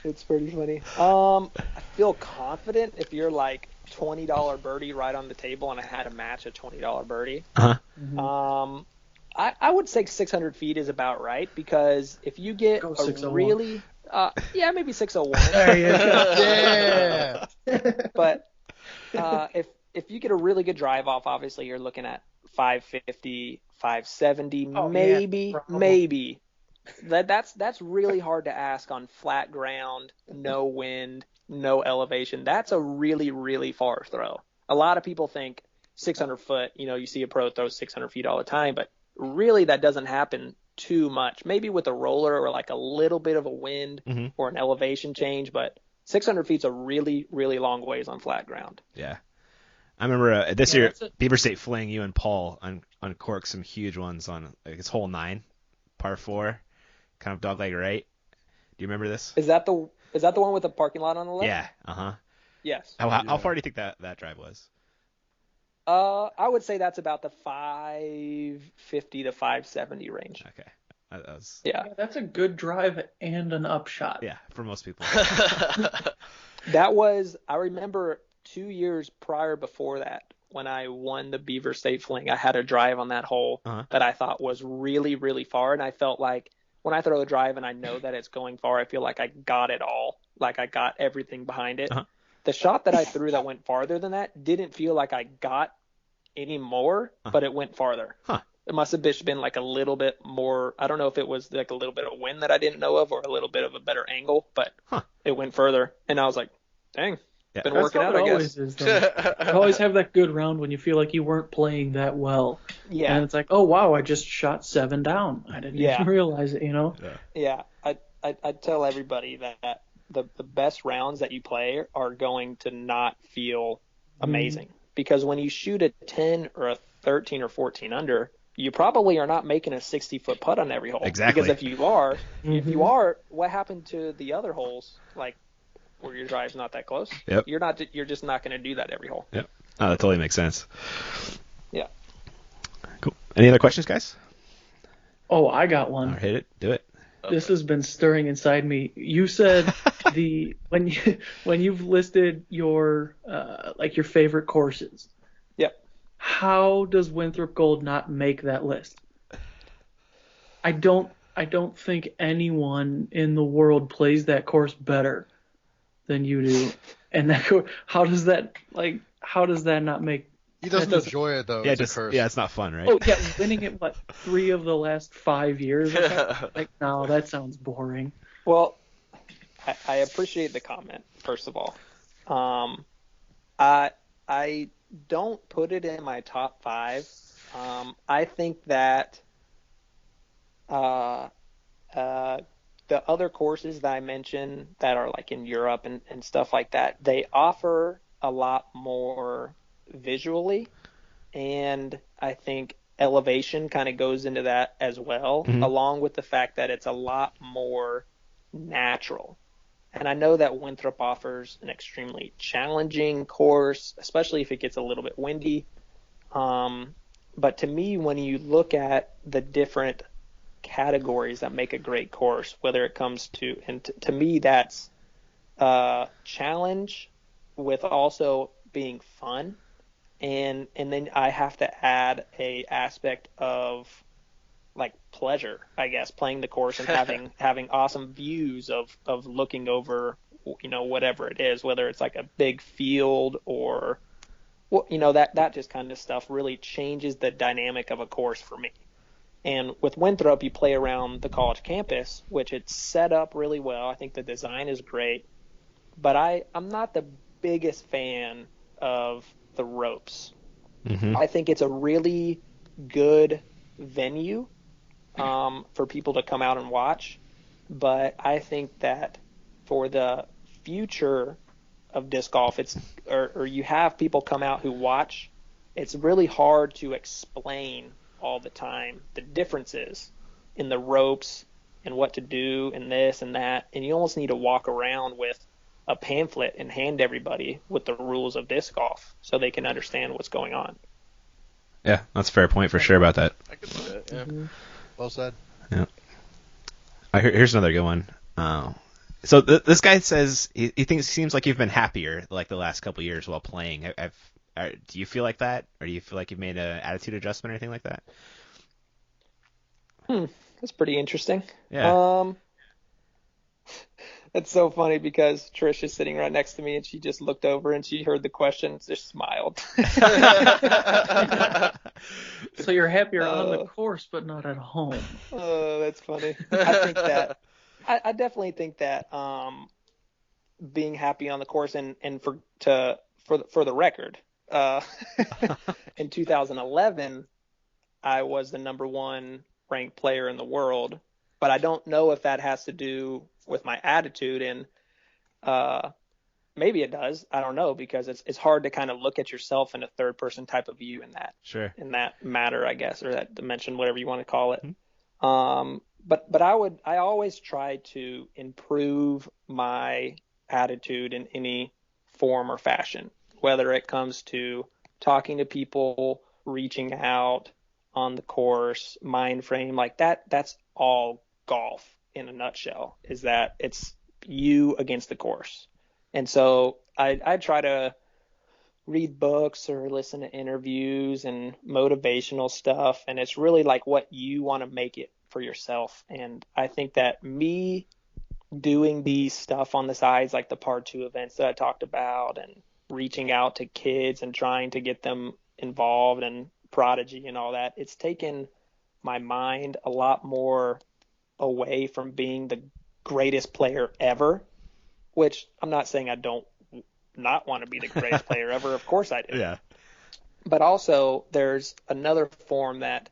It's pretty funny. I feel confident if you're like $20 birdie right on the table and I had a match a $20 birdie. Mm-hmm. I would say 600 feet is about right, because if you get a really maybe 601. There you go. Yeah. But if you get a really good drive off, obviously you're looking at 550, 570, maybe. That's really hard to ask on flat ground, no wind, no elevation. That's a really, really far throw. A lot of people think 600 foot, you see a pro throw 600 feet all the time, but really that doesn't happen too much. Maybe with a roller or like a little bit of a wind or an elevation change, but 600 feet's a really, really long ways on flat ground. Yeah. I remember this year, Beaver State Fling, you and Paul uncorked some huge ones on it's hole 9, par 4, kind of dogleg right. Do you remember this? Is that the one with the parking lot on the left? Yeah. Yes. How far do you think that drive was? I would say that's about the 550 to 570 range. Okay. Yeah, that's a good drive and an upshot. Yeah, for most people. I remember 2 years prior before that, when I won the Beaver State Fling, I had a drive on that hole that I thought was really, really far. And I felt like when I throw a drive and I know that it's going far, I feel like I got it all. Like I got everything behind it. The shot that I threw that went farther than that didn't feel like I got any more, but it went farther. It must have been like a little bit more. I don't know if it was like a little bit of wind that I didn't know of or a little bit of a better angle, but it went further. And I was like, dang, been working out, I guess. Is, you always have that good round when you feel like you weren't playing that well. Yeah. And it's like, oh, wow, I just shot 7 down. I didn't even realize it, Yeah. I tell everybody that the best rounds that you play are going to not feel amazing. Because when you shoot a 10 or a 13 or 14 under, you probably are not making a 60-foot putt on every hole. Exactly. Because if you are, what happened to the other holes, like where your drive's not that close? Yep. You're just not going to do that every hole. Yep. Oh, that totally makes sense. Yeah. Cool. Any other questions, guys? Oh, I got one. Hit it. Do it. This has been stirring inside me. You said when you've listed your like your favorite courses. Yep. How does Winthrop Gold not make that list? I don't think anyone in the world plays that course better than you do. And how does that not make? He doesn't enjoy it though. Yeah, it's a curse. it's not fun, right? Oh yeah, winning it 3 of the last 5 years or something? Like, no, that sounds boring. Well, I appreciate the comment, first of all. I don't put it in my top 5. I think that the other courses that I mentioned that are like in Europe and stuff like that, they offer a lot more visually, and I think elevation kind of goes into that as well, along with the fact that it's a lot more natural. And I know that Winthrop offers an extremely challenging course, especially if it gets a little bit windy. But to me, when you look at the different categories that make a great course, whether it comes to me, that's challenge with also being fun. And then I have to add a aspect of like pleasure, I guess, playing the course and having awesome views of looking over, whatever it is, whether it's like a big field or, that just kind of stuff really changes the dynamic of a course for me. And with Winthrop, you play around the college campus, which it's set up really well. I think the design is great, but I'm not the biggest fan of the ropes. I think it's a really good venue for people to come out and watch, but I think that for the future of disc golf, or you have people come out who watch, it's really hard to explain all the time the differences in the ropes and what to do and this and that, and you almost need to walk around with a pamphlet and hand everybody with the rules of disc golf so they can understand what's going on. Yeah, that's a fair point for sure about that. I could see that, yeah. Well said. Yeah. Here's another good one. So this guy says he seems like you've been happier like the last couple years while playing. Do you feel like that, or do you feel like you've made an attitude adjustment or anything like that? That's pretty interesting. Yeah. It's so funny because Trish is sitting right next to me and she just looked over and she heard the question and just smiled. So you're happier on the course but not at home. Oh, that's funny. I think that I definitely think that being happy on the course and for the record, in 2011 I was the number 1 ranked player in the world, but I don't know if that has to do with my attitude, and maybe it does. I don't know, because it's hard to kind of look at yourself in a third person type of view in that matter, I guess, or that dimension, whatever you want to call it. But I always try to improve my attitude in any form or fashion, whether it comes to talking to people, reaching out on the course, mind frame, like that's all golf in a nutshell, is that it's you against the course. And so I try to read books or listen to interviews and motivational stuff, and it's really like what you want to make it for yourself. And I think that me doing these stuff on the sides, like the part 2 events that I talked about, and reaching out to kids and trying to get them involved and Prodigy and all that, it's taken my mind a lot more away from being the greatest player ever, which I'm not saying I don't not want to be the greatest player ever. Of course I do. Yeah. But also there's another form that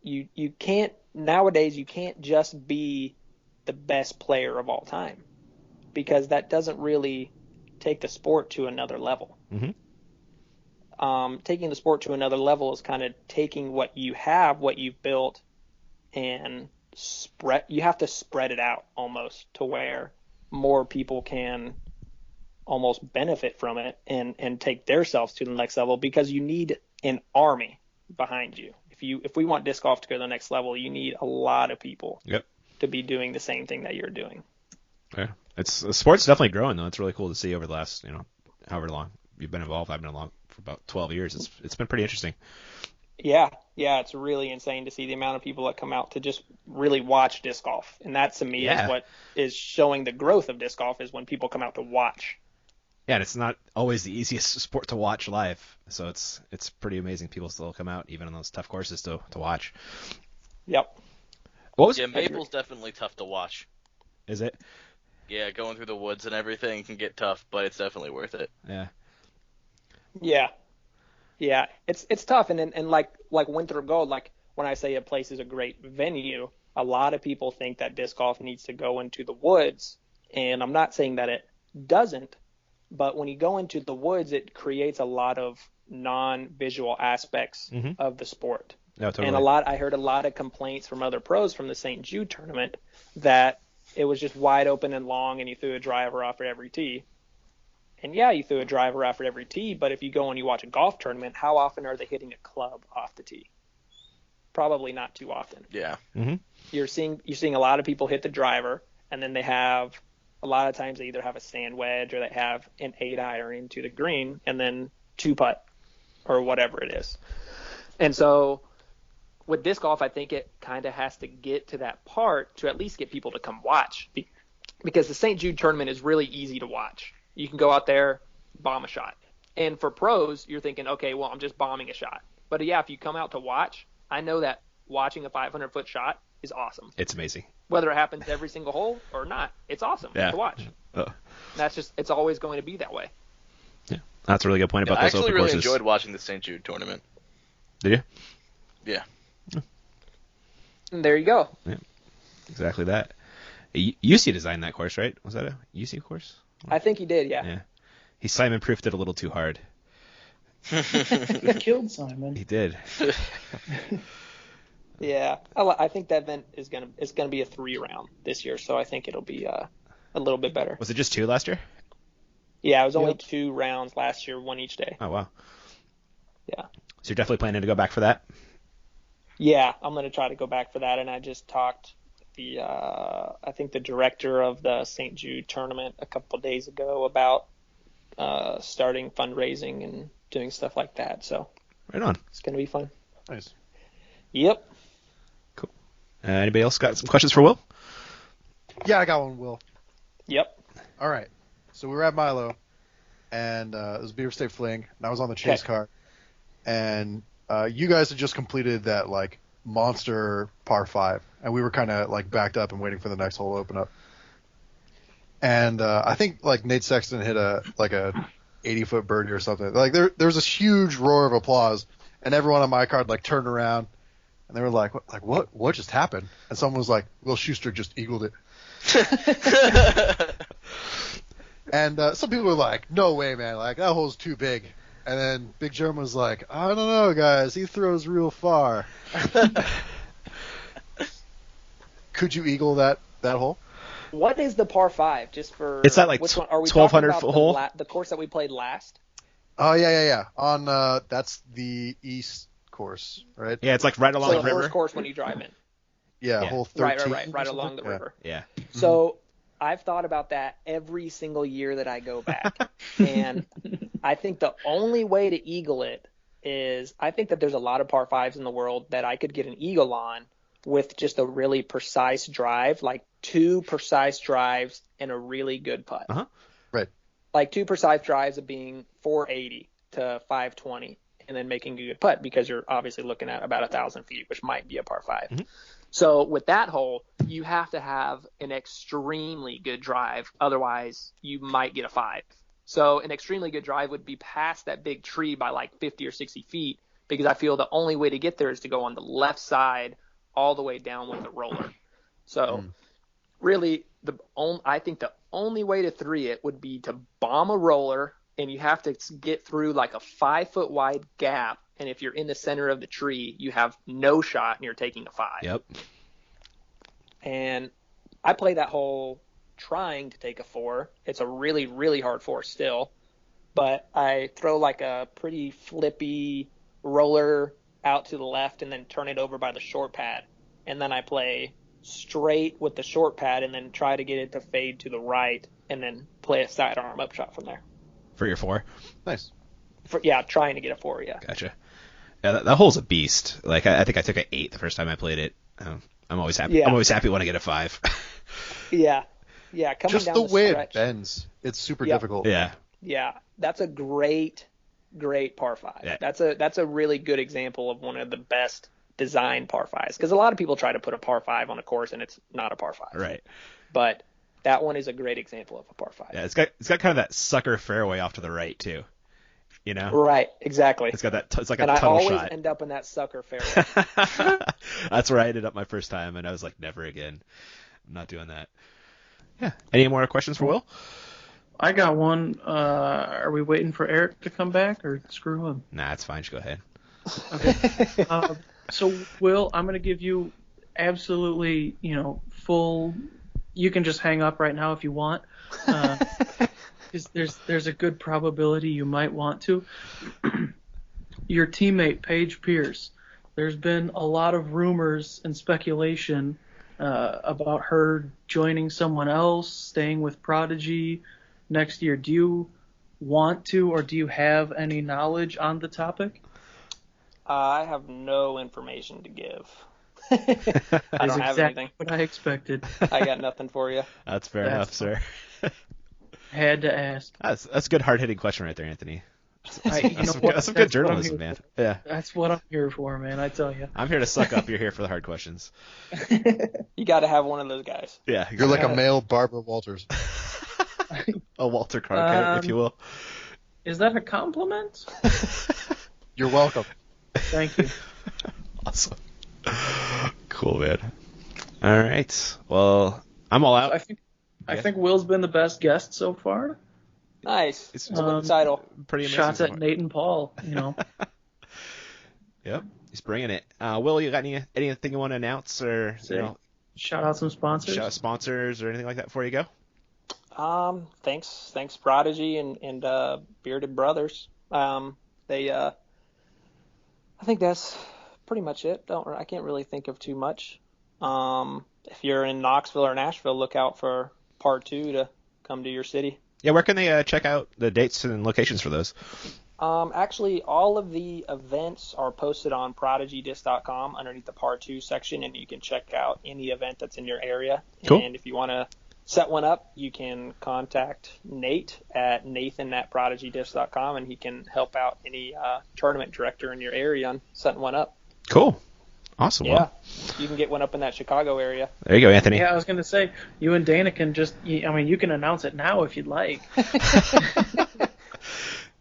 you can't, nowadays you can't just be the best player of all time, because that doesn't really take the sport to another level. taking the sport to another level is kind of taking what you have, what you've built, and you have to spread it out almost to where more people can almost benefit from it and take themselves to the next level, because you need an army behind you. If we want disc golf to go to the next level, you need a lot of people to be doing the same thing that you're doing. Yeah, the sport's definitely growing though. It's really cool to see over the last, however long you've been involved. I've been involved for about 12 years. It's been pretty interesting. Yeah, it's really insane to see the amount of people that come out to just really watch disc golf. And that to me is what is showing the growth of disc golf, is when people come out to watch. Yeah, and it's not always the easiest sport to watch live, so it's pretty amazing people still come out even on those tough courses to watch. Yep. Maple's definitely tough to watch. Is it? Yeah, going through the woods and everything can get tough, but it's definitely worth it. Yeah. Yeah, it's tough, and like Winthrop Gold, like when I say a place is a great venue, a lot of people think that disc golf needs to go into the woods, and I'm not saying that it doesn't, but when you go into the woods, it creates a lot of non-visual aspects of the sport. No, totally. And I heard a lot of complaints from other pros from the St. Jude tournament that it was just wide open and long, and you threw a driver off at every tee. And yeah, you threw a driver off at every tee, but if you go and you watch a golf tournament, how often are they hitting a club off the tee? Probably not too often. Yeah. Mm-hmm. You're seeing a lot of people hit the driver, and then they have a lot of times they either have a sand wedge or they have an 8-iron into the green and then 2-putt or whatever it is. And so with disc golf, I think it kind of has to get to that part to at least get people to come watch, because the St. Jude tournament is really easy to watch. You can go out there, bomb a shot. And for pros, you're thinking, okay, well, I'm just bombing a shot. But yeah, if you come out to watch, I know that watching a 500-foot shot is awesome. It's amazing. Whether it happens every single hole or not, it's awesome to watch. It's always going to be that way. Yeah, that's a really good point about those open courses. I actually really enjoyed watching the St. Jude tournament. Did you? Yeah. And there you go. Yeah, exactly that. UC designed that course, right? Was that a UC course? I think he did, yeah. He Simon-proofed it a little too hard. He killed Simon. He did. Yeah, I think that event is gonna be a 3-round this year, so I think it'll be a little bit better. Was it just 2 last year? Yeah, it was only 2 rounds last year, 1 each day. Oh wow. Yeah. So you're definitely planning to go back for that? Yeah, I'm gonna try to go back for that, and I just talked I think the director of the St. Jude tournament a couple of days ago about starting fundraising and doing stuff like that. So right on. It's gonna be fun. Nice. Yep. Cool. Anybody else got some questions for Will? Yeah, I got one, Will. Yep. All right. So we were at Milo, and it was Beaver State Fling, and I was on the chase car, and you guys had just completed that like monster par 5, and we were kind of like backed up and waiting for the next hole to open up. And I think like Nate Sexton hit a 80-foot birdie or something. Like there was this huge roar of applause, and everyone on my card like turned around, and they were like what just happened? And someone was like, Will Schusterick just eagled it. And some people were like, no way, man, like that hole's too big. And then Big Jerm was like, I don't know, guys, he throws real far. Could you eagle that hole? What is the par 5? Just for it's that like which one? Are we 1,200-foot hole? The course that we played last? Oh yeah. On that's the east course, right? Yeah, it's like right along the river. The first course when you drive in. Yeah, hole 13. Right along the river. Yeah. So I've thought about that every single year that I go back, and I think the only way to eagle it is I think that there's a lot of par 5s in the world that I could get an eagle on with just a really precise drive, like 2 precise drives and a really good putt. Uh-huh. Right. Like 2 precise drives of being 480 to 520 and then making a good putt, because you're obviously looking at about 1,000 feet, which might be a par 5. Mm-hmm. So with that hole, you have to have an extremely good drive. Otherwise, you might get a 5. So an extremely good drive would be past that big tree by like 50 or 60 feet, because I feel the only way to get there is to go on the left side all the way down with the roller. So really, I think the only way to 3 it would be to bomb a roller and you have to get through like a 5-foot wide gap. And if you're in the center of the tree, you have no shot and you're taking a 5. Yep. And I play that hole trying to take a 4. It's a really, really hard 4 still. But I throw like a pretty flippy roller out to the left and then turn it over by the short pad. And then I play straight with the short pad and then try to get it to fade to the right and then play a sidearm up shot from there. For your 4? Nice. Trying to get a 4, yeah. Gotcha. Yeah, that hole's a beast. Like I think I took an 8 the first time I played it. I'm always happy. Yeah. I'm always happy when I get a 5. Yeah. Coming Just down the way stretch, it bends, it's super Yep. difficult. Yeah. Yeah, that's a great par 5. Yeah. That's a really good example of one of the best design par 5s, because a lot of people try to put a par 5 on a course and it's not a par 5. Right. But that one is a great example of a par 5. Yeah, it's got kind of that sucker fairway off to the right too. You know. Right, exactly. It's got that. It's like and a I tunnel always shot. end up in that sucker fairway. That's where I ended up my first time, and I was like, never again. I'm not doing that. Yeah. Any more questions for Will? I got one. Are we waiting for Eric to come back, or screw him? Nah, it's fine. Just go ahead. Okay. So, Will, I'm going to give you absolutely, full. You can just hang up right now if you want. Because there's a good probability you might want to. Your teammate, Paige Pierce, there's been a lot of rumors and speculation about her joining someone else, staying with Prodigy next year. Do you want to, or do you have any knowledge on the topic? I have no information to give. I don't have anything. What I expected. I got nothing for you. That's fair enough, sir. Had to ask. That's a good hard-hitting question right there, Anthony. That's some good That's journalism, man. Yeah. That's what I'm here for, man. I tell you. I'm here to suck up. You're here for the hard questions. You got to have one of those guys. Yeah. You're like a male Barbara Walters. A Walter Cronkite, if you will. Is that a compliment? You're welcome. Thank you. Awesome. Cool, man. All right. Well, I'm all out. I think Will's been the best guest so far. Nice. It's title. Pretty amazing. Shots so at far. Nate and Paul, Yep. He's bringing it. Will, you got anything you want to announce, or Shout out some sponsors. shout out sponsors or anything like that before you go? Thanks Prodigy and Bearded Brothers. I think that's pretty much it. I can't really think of too much. If you're in Knoxville or Nashville, look out for Part 2 to come to your city. Yeah, where can they check out the dates and locations for those? Actually, all of the events are posted on prodigydisc.com underneath the Part 2 section, and you can check out any event that's in your area. Cool. And if you want to set one up, you can contact Nate at nathan@prodigydisc.com, and he can help out any tournament director in your area on setting one up. Cool. Awesome. Yeah, Well, you can get one up in that Chicago area. there you go, Anthony. Yeah, I was going to say, you and Dana can you can announce it now if you'd like.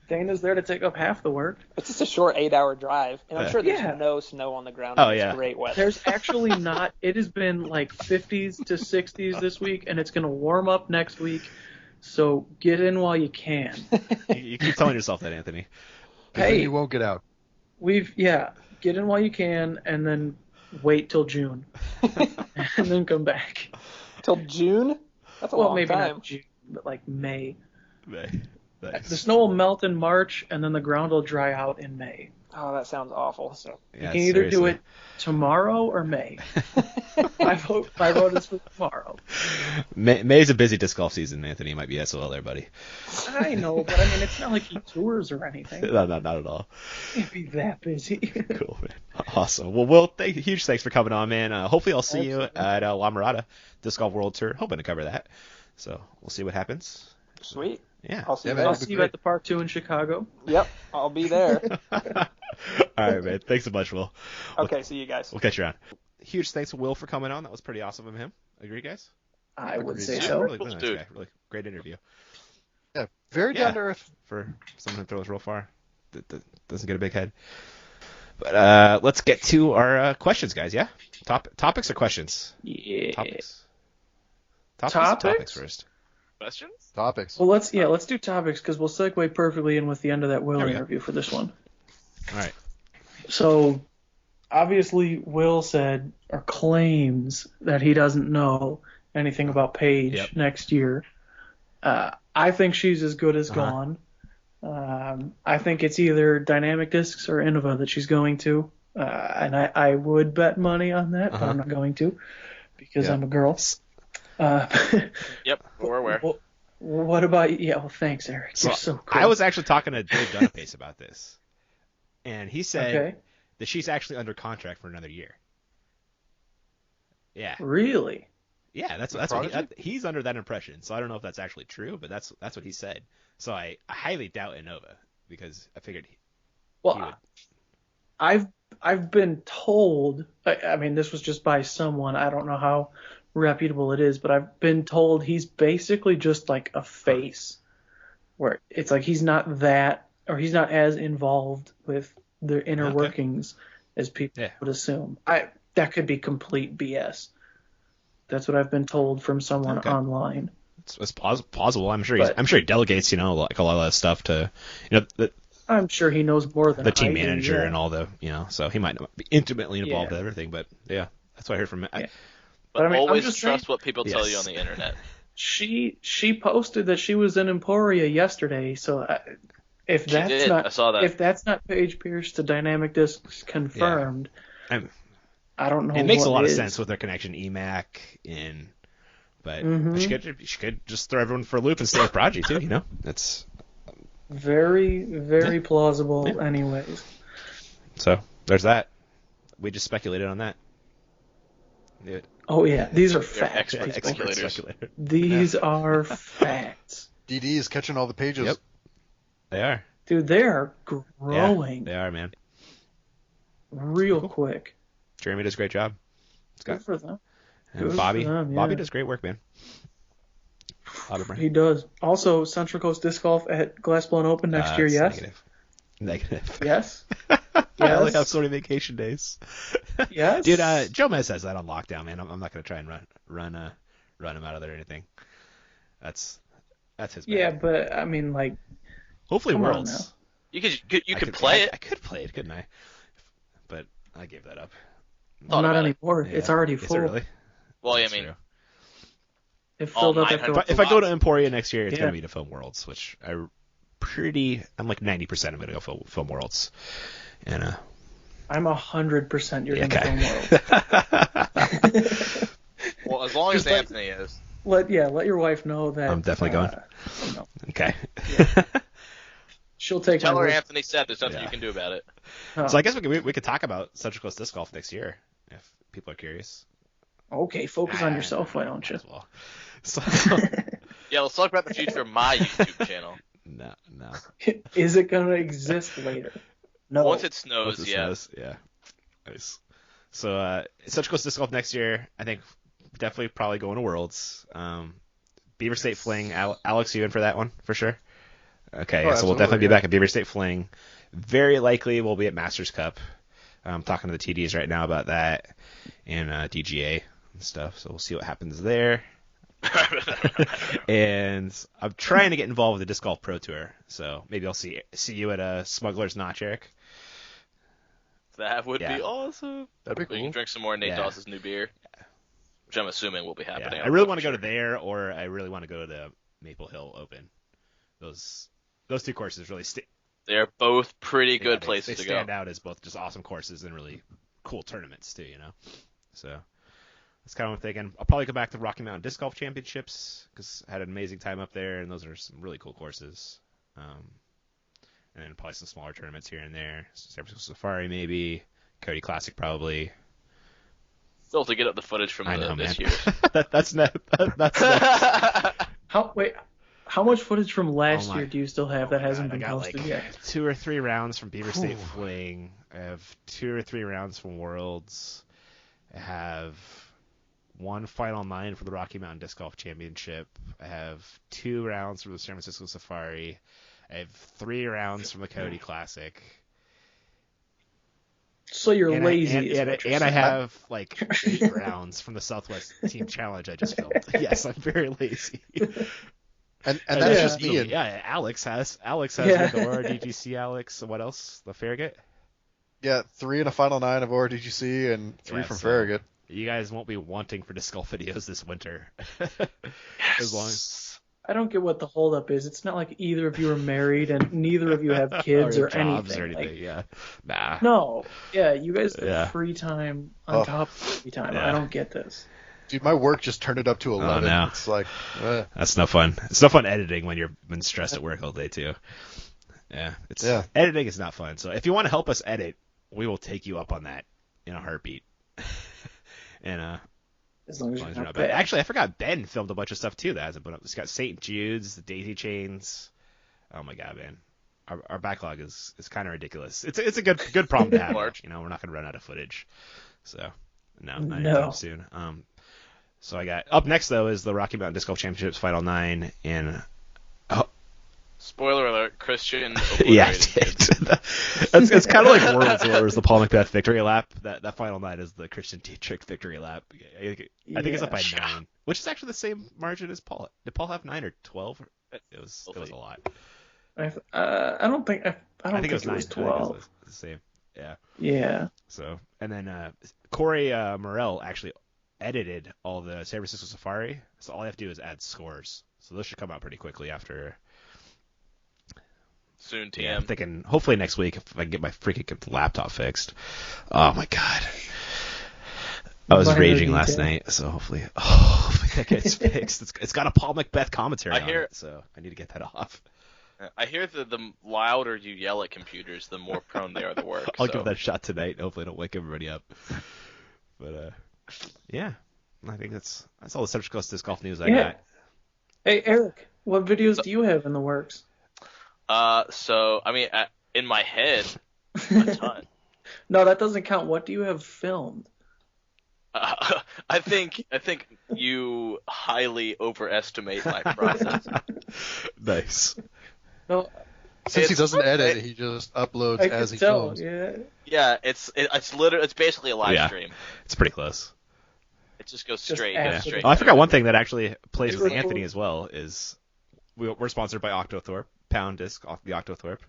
Dana's there to take up half the work. It's just a short 8-hour drive, and I'm sure there's Yeah. no snow on the ground. Oh, It's yeah. great weather. There's actually not. It has been like 50s to 60s this week, and it's going to warm up next week. So get in while you can. You keep telling yourself that, Anthony. Hey, You won't get out. get in while you can, and then wait till June, and then come back. Till June? That's a Well, long maybe time. not June, but like May. Nice. The snow will melt in March, and then the ground will dry out in May. Oh, that sounds awful. So Yeah, You can either do seriously. it tomorrow or May. My vote is for tomorrow. May's a busy disc golf season, Anthony. You might be SOL there, buddy. I know, but I mean, it's not like he tours or anything. No, not at all. Can't be that busy. Cool, man. Awesome. Well, Will, huge thanks for coming on, man. Hopefully I'll see you at La Mirada Disc Golf World Tour. Hoping to cover that. So we'll see what happens. sweet. Yeah. I'll see you man. I'll guys. That'd see be you great. at the Part 2 in Chicago. Yep, I'll be there. All right, man. Thanks so much, Will. Okay, see you guys. We'll catch you around. Huge thanks to Will for coming on. That was pretty awesome of him. Agree, guys? I would say Yeah, Yeah, so. really, Cool really nice dude. guy. Really great interview. Yeah, very Yeah. down to earth. For someone who throws real far, that doesn't get a big head. But let's get to our questions, guys. Yeah, topics or questions? Yeah. Topics. Topics or topics Topics? first. Questions? Topics. Well, let's do topics because we'll segue perfectly in with the end of that Will There we go. interview for this one. All right. So, obviously, Will said or claims that he doesn't know anything about Paige next year. I think she's as good as gone. I think it's either Dynamic Discs or Innova that she's going to. And I would bet money on that, but I'm not going to because I'm a girl. Yep, we're aware. What about you? Yeah, well, thanks, Eric. You're so cool. I was actually talking to Dave Dunapace about this, and he said that she's actually under contract for another year. Yeah. Really? Yeah, that's what he's under that impression. So I don't know if that's actually true, but that's what he said. So I highly doubt Innova because I figured he would. I've been told. I mean, this was just by someone. I don't know how reputable it is, but I've been told he's basically just like a face, where it's like he's not as involved with the inner workings as people would assume. That could be complete BS. That's what I've been told from someone online. It's plausible. I'm sure he delegates, like a lot of that stuff to, I'm sure he knows more than the team I do, manager and all the, so he might not be intimately involved in everything. But yeah, that's what I heard from him. Yeah. But I mean, always just trust saying, what people tell you on the internet. She posted that she was in Emporia yesterday, so if that's not Paige Pierce to Dynamic Discs confirmed, I don't know. It makes a lot of is. sense with their connection EMAC but she could just throw everyone for a loop and stay with Prodigy too. That's very, very plausible. Yeah. Anyways, so there's that. We just speculated on that. Oh yeah, these are facts. Speculator. These are facts. DD is catching all the pages. Yep, they are. Dude, they are growing. Yeah, they are, man. Real quick. Jeremy does a great job. Good for them. And Bobby does great work, man. He does. Also, Central Coast Disc Golf at Glass Blown Open next year, yes? Negative. Yes? I only have so many vacation days. Yes? Dude, Joe Mez has that on lockdown, man. I'm not going to try and run him out of there or anything. That's his bad. Yeah, but, I mean, like... Hopefully Worlds. You could play it. I could play it, couldn't I? But I gave that up. Not anymore. Yeah. It's already full. Is it really? Well, I mean... It filled up if I go to Emporia next year, it's going to be to Film Worlds, which I'm like 90% I'm going to go Film Worlds. And I'm 100% you're going to Film Worlds. Well, as long as Anthony is. Let your wife know that I'm definitely going. No. Okay. Yeah. She'll take. Tell her Anthony said there's nothing you can do about it. Oh. So I guess we could talk about Central Coast Disc Golf next year if people are curious. Okay, focus on yourself, why don't you? Well. So, yeah, let's talk about the future of my YouTube channel. No. Is it going to exist later? No. Once it snows, yeah. Nice. So, Central Coast Disc Golf next year, I think definitely probably going to Worlds. Beaver State Fling, Alex, you in for that one for sure? Okay, so we'll definitely be back at Beaver State Fling. Very likely we'll be at Masters Cup. I'm talking to the TDs right now about that and DGA and stuff, so we'll see what happens there. And I'm trying to get involved with the Disc Golf Pro Tour, so maybe I'll see you at a Smuggler's Notch, Eric. That would be awesome. That'd be cool. We can drink some more Nate Dawson's new beer, which I'm assuming will be happening. I really want to go to there, or I really want to go to the Maple Hill Open. Those two courses really they're both pretty good places to go. They stand out as both just awesome courses and really cool tournaments too, So that's kind of what I'm thinking. I'll probably go back to Rocky Mountain Disc Golf Championships because I had an amazing time up there, and those are some really cool courses. And then probably some smaller tournaments here and there. San Francisco Safari maybe, Cody Classic probably. Still have to get up the footage from this year. That's not. How much footage from last year do you still have that hasn't been posted yet? 2 or 3 rounds from Beaver State Fling. I have 2 or 3 rounds from Worlds. I have 1 Final 9 for the Rocky Mountain Disc Golf Championship. I have 2 rounds from the San Francisco Safari. I have 3 rounds from the Cody Classic. So you're lazy. And I have like 8 rounds from the Southwest Team Challenge I just filmed. Yes, I'm very lazy. And that's just me. And, yeah, Alex has the ORDGC. Alex, what else? The Farragut. Yeah, 3 in a final 9 of ORDGC and 3 from Farragut. You guys won't be wanting for disc golf videos this winter. As long as I don't get what the holdup is. It's not like either of you are married and neither of you have kids or jobs anything. or anything. Like, yeah, nah. No, yeah, you guys have free time on top of free time. Yeah. I don't get this. Dude, my work just turned it up to 11. no. It's like, That's no fun. It's no fun editing when you've been stressed at work all day too. Yeah, editing is not fun. So if you want to help us edit, we will take you up on that in a heartbeat. And as long as you're you're not bad. Actually, I forgot Ben filmed a bunch of stuff too that hasn't put up. It's got St. Jude's, the Daisy Chains. Oh my god, man. Our backlog is kind of ridiculous. It's a good problem to have. Large. You know, we're not gonna run out of footage. So not anytime soon. So I got up next though is the Rocky Mountain Disc Golf Championships Final 9 in. Spoiler alert: Christian. Yeah, it's kind of like Worlds, where it was the Paul Macbeth victory lap. That Final 9 is the Christian Dietrich victory lap. I think it's up by 9, which is actually the same margin as Paul. Did Paul have 9 or 12? It was a lot. I don't think it was 12. It was the same. Yeah. Yeah. So and then Corey Morell actually edited all the San Francisco Safari. So all I have to do is add scores. So those should come out pretty quickly after. Soon, TM. Yeah, I'm thinking hopefully next week if I can get my freaking laptop fixed. Oh my god. I was raging last night, so hopefully that gets fixed. It's got a Paul Macbeth commentary on it, so I need to get that off. I hear that the louder you yell at computers, the more prone they are to work. I'll give that a shot tonight. Hopefully I don't wake everybody up. But yeah, I think that's all the Central Coast Disc Golf news I got. Hey Eric, what videos do you have in the works? So I mean, in my head, a ton. No, that doesn't count. What do you have filmed? I think you highly overestimate my process. Nice. No, since he doesn't edit, he just uploads as he films. Yeah, it's literally it's basically a live stream. It's pretty close. It just goes straight. Oh, I forgot one thing that actually plays with Anthony as well is we're sponsored by Octothorpe, Pound Disc, the Octothorpe,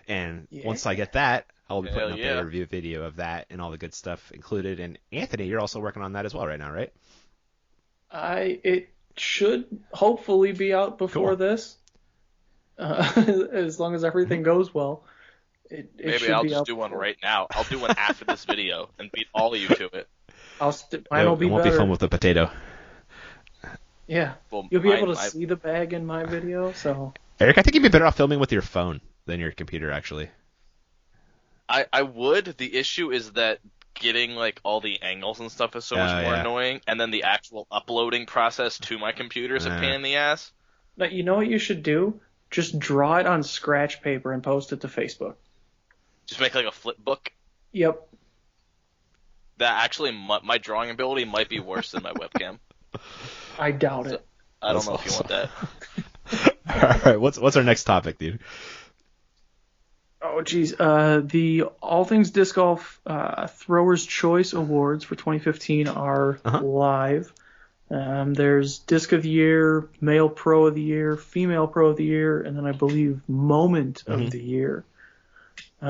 and once I get that, I'll be putting up a review video of that and all the good stuff included. And Anthony, you're also working on that as well right now, right? It should hopefully be out before this, as long as everything goes well. Maybe I'll just do one right now. I'll do one after this video and beat all of you to it. Mine will be better. It won't be fun with the potato. Yeah, well, you'll be able to see the bag in my video. So Eric, I think you'd be better off filming with your phone than your computer, actually. I would. The issue is that getting like all the angles and stuff is so much more annoying, and then the actual uploading process to my computer is a pain in the ass. Now, you know what you should do? Just draw it on scratch paper and post it to Facebook. Just make like a flip book? Yep. That actually, my drawing ability might be worse than my webcam. I doubt it. I don't know if you want that. All right, what's our next topic, dude? Oh, geez. The All Things Disc Golf Throwers' Choice Awards for 2015 are live. There's Disc of the Year, Male Pro of the Year, Female Pro of the Year, and then I believe Moment of the Year. We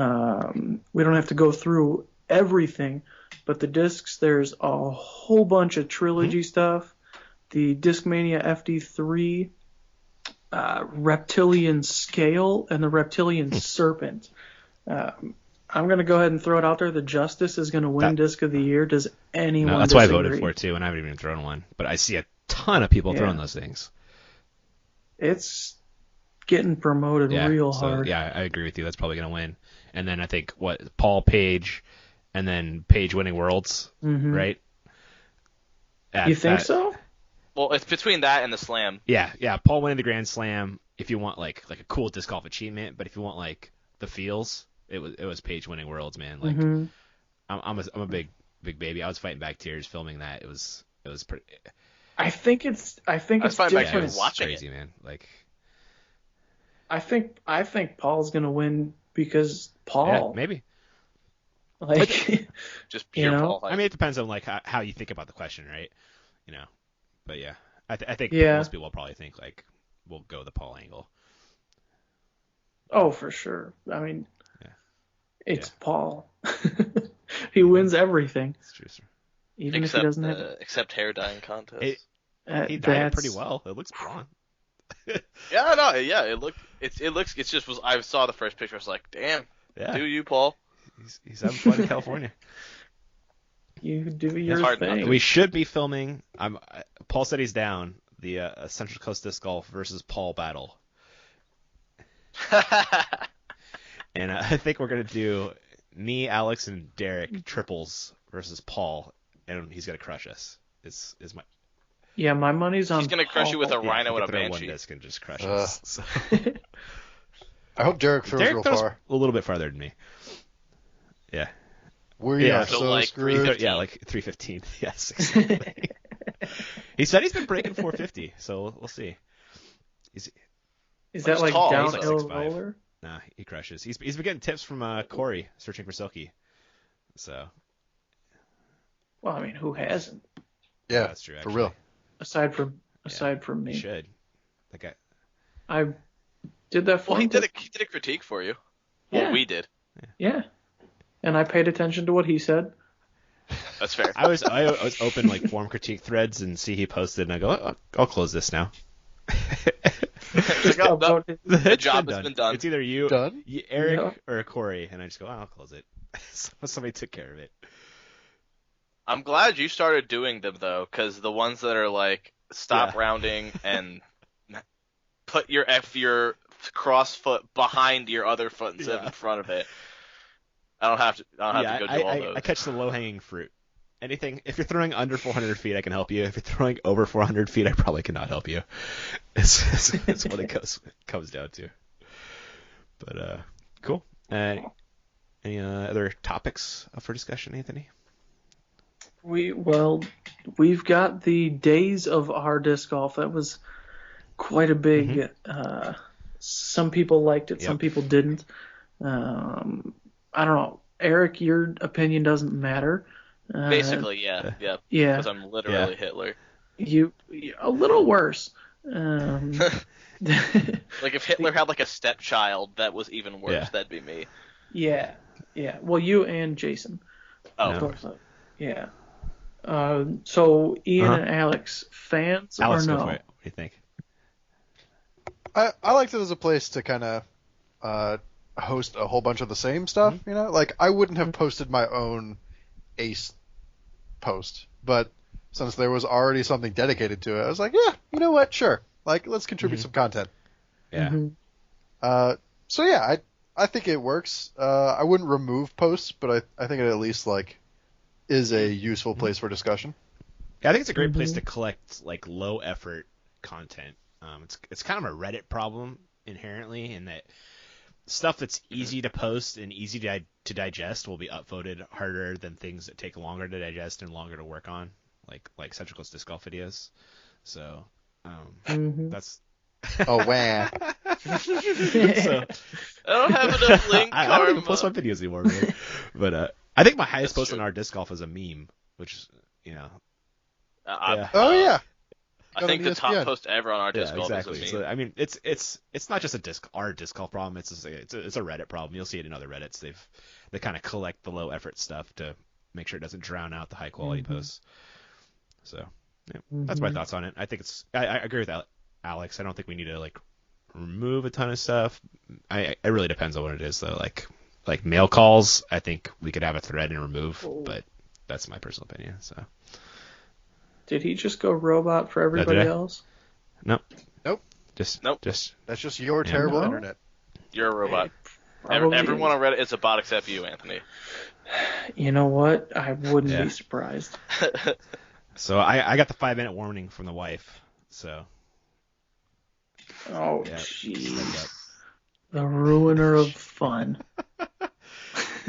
don't have to go through everything, but the discs, there's a whole bunch of trilogy stuff. The Discmania FD3, Reptilian Scale, and the Reptilian Serpent. I'm going to go ahead and throw it out there. The Justice is going to win Disc of the Year. Does anyone No, that's disagree? why I voted for it, too, and I haven't even thrown one. But I see a ton of people throwing those things. It's getting promoted real hard. Yeah, I agree with you. That's probably going to win. And then I think, Paul Page, and then Page winning Worlds, right? You think so? Well, it's between that and the Slam. Yeah. Paul winning the Grand Slam. If you want like a cool disc golf achievement, but if you want like the feels, it was Page winning Worlds, man. Like I'm a big baby. I was fighting back tears filming that. It was pretty. I think it's different. Back watching crazy, man. Like I think Paul's gonna win because Paul. Yeah, maybe. Like just pure Paul. I mean, it depends on like how you think about the question, right? But yeah, I think most people will probably think like will go the Paul angle. Oh, for sure. I mean, Yeah. it's Paul. He wins everything. It's true, sir. Even if he doesn't have except hair dyeing contest. He dyed it pretty well. It looks blonde. Yeah, no, yeah, it looks. It's just was. I saw the first picture. I was like, damn. Yeah. Do you, Paul? He's having fun in California. You do your hard not thing. to. We should be filming. Paul said he's down. The Central Coast Disc Golf versus Paul battle. And I think we're gonna do me, Alex, and Derek triples versus Paul, and he's gonna crush us. Is my Yeah, my money's on. He's gonna crush you with a rhino and a throw one banshee. disc and just crush us. So. I hope Derek throws real throws far. a little bit farther than me. Yeah. We Yeah, are so so like screwed. 350. Yeah, like 315. Yes, exactly. He said he's been breaking 450, so we'll see. Is He's that like tall. He's like downhill 6'5". roller? Nah, he crushes. He's been getting tips from Corey searching for Silky. So Well, I mean, who hasn't? Yeah, that's true. for Actually. real. Aside from He me, should. That guy. I did that for Well, he him. did a critique for you. Well, Yeah. we did. Yeah, and I paid attention to what he said. That's fair. I was open like forum critique threads and see he posted, and I go, I'll close this now. Just go, no, The the job has been done. It's either you, Done? Eric, or Corey, and I just go, I'll close it. Somebody took care of it. I'm glad you started doing them though, because the ones that are like stop rounding and put your cross foot behind your other foot instead of in front of it. I don't have to go do all those. I catch the low hanging fruit. Anything, if you're throwing under 400 feet, I can help you. If you're throwing over 400 feet, I probably cannot help you. It's what it comes down to. But cool. Any other topics up for discussion, Anthony? We've got the days of our disc golf. That was quite a big. Some people liked it, some people didn't. I don't know, Eric. Your opinion doesn't matter. Basically, yeah. Because I'm literally Hitler. You a little worse. Like if Hitler had like a stepchild, that was even worse. Yeah. That'd be me. Yeah. Well, you and Jason. Oh, Both. Yeah. So Ian and Alex, fans Alex, or go no? for it. What do you think? I liked it as a place to kind of host a whole bunch of the same stuff, you know? Like, I wouldn't have posted my own ace post, but since there was already something dedicated to it, I was like, yeah, you know what? Sure. Like, let's contribute some content. Yeah. So yeah, I think it works. I wouldn't remove posts, but I think it at least, like, is a useful place for discussion. Yeah, I think it's a great place to collect like low effort content. It's kind of a Reddit problem inherently in that stuff that's easy to post and easy to digest will be upvoted harder than things that take longer to digest and longer to work on, like Central Coast Disc Golf videos. So that's. Oh, wow. So, I don't have enough link I don't even post my videos anymore, really. But I think my highest post on our disc golf is a meme, which is, you know. Oh, yeah. I think the top ESPN. post ever on our disc golf exactly. is a meme. So I mean, it's not just our disc golf problem. It's a Reddit problem. You'll see it in other Reddits. They kind of collect the low effort stuff to make sure it doesn't drown out the high quality posts. So yeah, that's my thoughts on it. I think I agree with Alex. I don't think we need to like remove a ton of stuff. It really depends on what it is though. Like mail calls, I think we could have a thread and remove, but that's my personal opinion. So. Did he just go robot for everybody else? Nope. Nope. Just That's just your terrible internet. You're a robot. Probably Everyone is. on Reddit is a bot except you, Anthony. You know what? I wouldn't be surprised. So I got the 5-minute warning from the wife. So. Oh, Yeah, jeez. The ruiner of fun.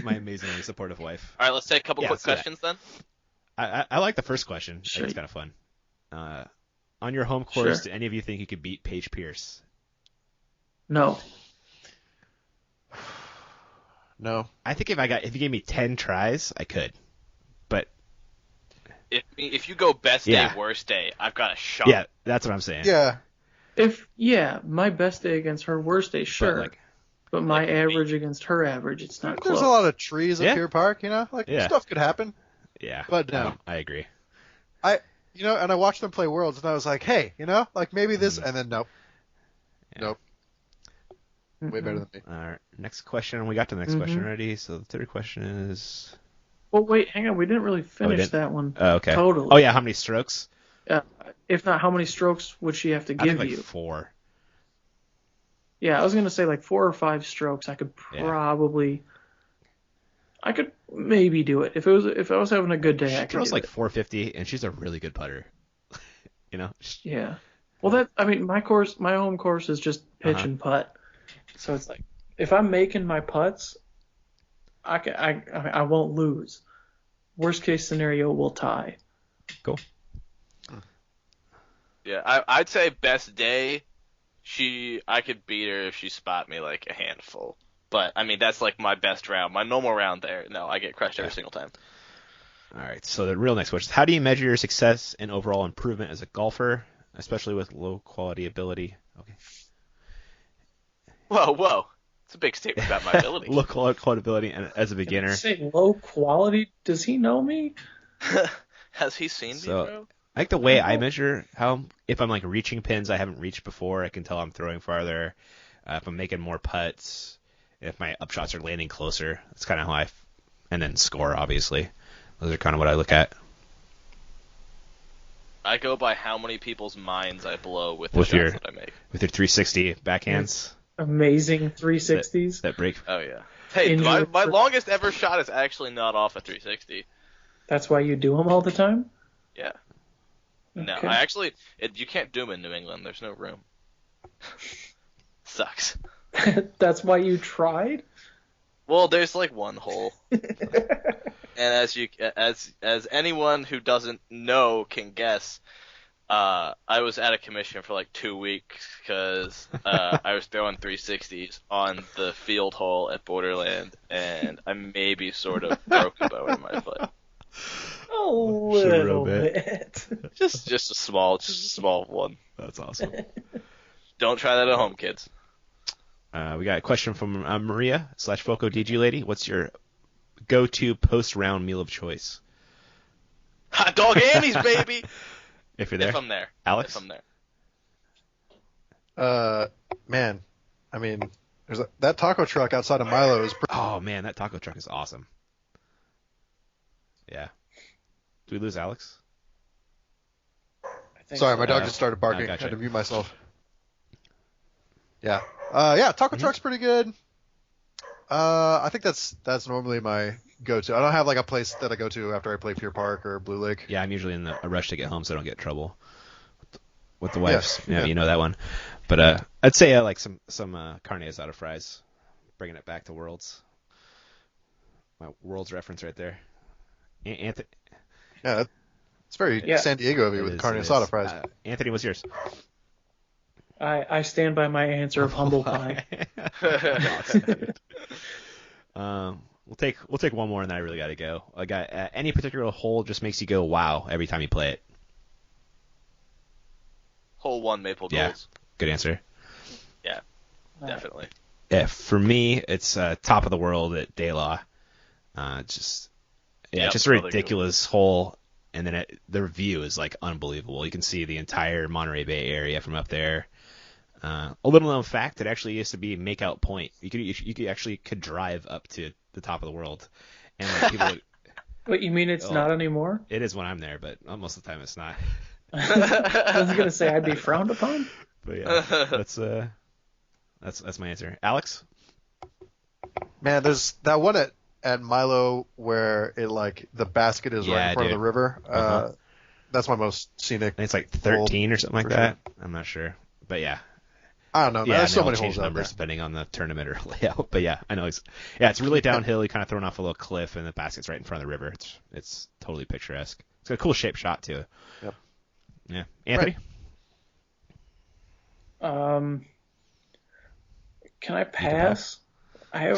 My amazingly supportive wife. All right, let's take a couple quick so questions then. I like the first question. Sure. I think it's kind of fun. On your home course, Sure. do any of you think you could beat Paige Pierce? No. No. I think if you gave me 10 tries, I could. But If you go best day, Yeah. worst day, I've got a shot. yeah, that's what I'm saying. Yeah. My best day against her worst day, sure. But my average against her average, it's not close. There's a lot of trees at Pier Park, stuff could happen. Yeah. But no. I agree. And I watched them play Worlds, and I was like, hey, maybe this, and then nope. Yeah. Nope. Way better than me. All right. Next question. We got to the next question already. So the third question is. Well, wait, hang on. We didn't really finish that one. Oh, okay. Totally. Oh yeah, how many strokes? If not, how many strokes would she have to give you? 4. Yeah, I was gonna say 4 or 5 strokes. I could probably. I could maybe do it if I was having a good day. She throws 450, and she's a really good putter. Yeah. Well, my home course is just pitch and putt, so it's if I'm making my putts, I won't lose. Worst case scenario, we'll tie. Cool. Yeah, I'd say best day, I could beat her if she spot me a handful. But, that's my best round. My normal round there, no, I get crushed every single time. All right, so the real next question is, how do you measure your success and overall improvement as a golfer, especially with low-quality ability? Okay. Whoa. It's a big statement about my ability. Low-quality ability and as a beginner. Did you say low quality? Does he know me? Has he seen me, bro? I think the way I measure if I'm reaching pins I haven't reached before, I can tell I'm throwing farther. If I'm making more putts, if my upshots are landing closer, that's kind of how and then score, obviously. Those are kind of what I look at. I go by how many people's minds I blow with the shots that I make. With your 360 backhands. Amazing 360s. That break. Oh, yeah. Hey, my longest ever shot is actually not off a 360. That's why you do them all the time? Yeah. No, okay. you can't do them in New England. There's no room. Sucks. That's why you tried? Well, there's one hole. And as anyone who doesn't know can guess, I was out of commission for 2 weeks because I was throwing 360s on the field hole at Borderland, and I maybe sort of broke a bone in my foot. A little bit. Just a small one. That's awesome. Don't try that at home, kids. We got a question from Maria /Foco DG Lady. What's your go-to post-round meal of choice? Hot dog Annie's, baby! If you're there. If I'm there. Alex? If I'm there. Man, there's that taco truck outside of Milo is Oh, man, that taco truck is awesome. Yeah. Did we lose Alex? Sorry, my dog just started barking. I had to mute myself. Yeah. Taco truck's pretty good. I think that's normally my go-to. I don't have a place that I go to after I play Pier Park or Blue Lake. Yeah, I'm usually in a rush to get home so I don't get in trouble with the wives. Yeah, you know that one. But I'd say I like some carne asada fries. Bringing it back to Worlds. My Worlds reference right there. Anthony. Yeah, it's very San Diego of you with carne asada fries. Anthony, what's yours? I stand by my answer of humble pie. We'll take one more and then I really got to go. I got any particular hole just makes you go wow every time you play it. Hole 1 Maple Goals. Good answer. Yeah, definitely. Yeah, for me it's top of the world at De La. Just a ridiculous hole, and then the view is unbelievable. You can see the entire Monterey Bay area from up there. A little known fact, it actually used to be Makeout Point. You could drive up to the top of the world, and people. What, you mean it's not anymore? It is when I'm there, but most of the time it's not. I was gonna say I'd be frowned upon. But yeah, that's my answer. Alex? Man, there's that one at Milo where the basket is right in front of the river. That's my most scenic. And it's 13 or something like that. I'm not sure, but yeah. I don't know. Yeah, there's so many holes out there. Depending on the tournament or layout, but yeah, I know. It's really downhill. You kind of thrown off a little cliff, and the basket's right in front of the river. It's totally picturesque. It's got a cool shaped shot too. Yep. Yeah, Anthony. Right. Can I pass? I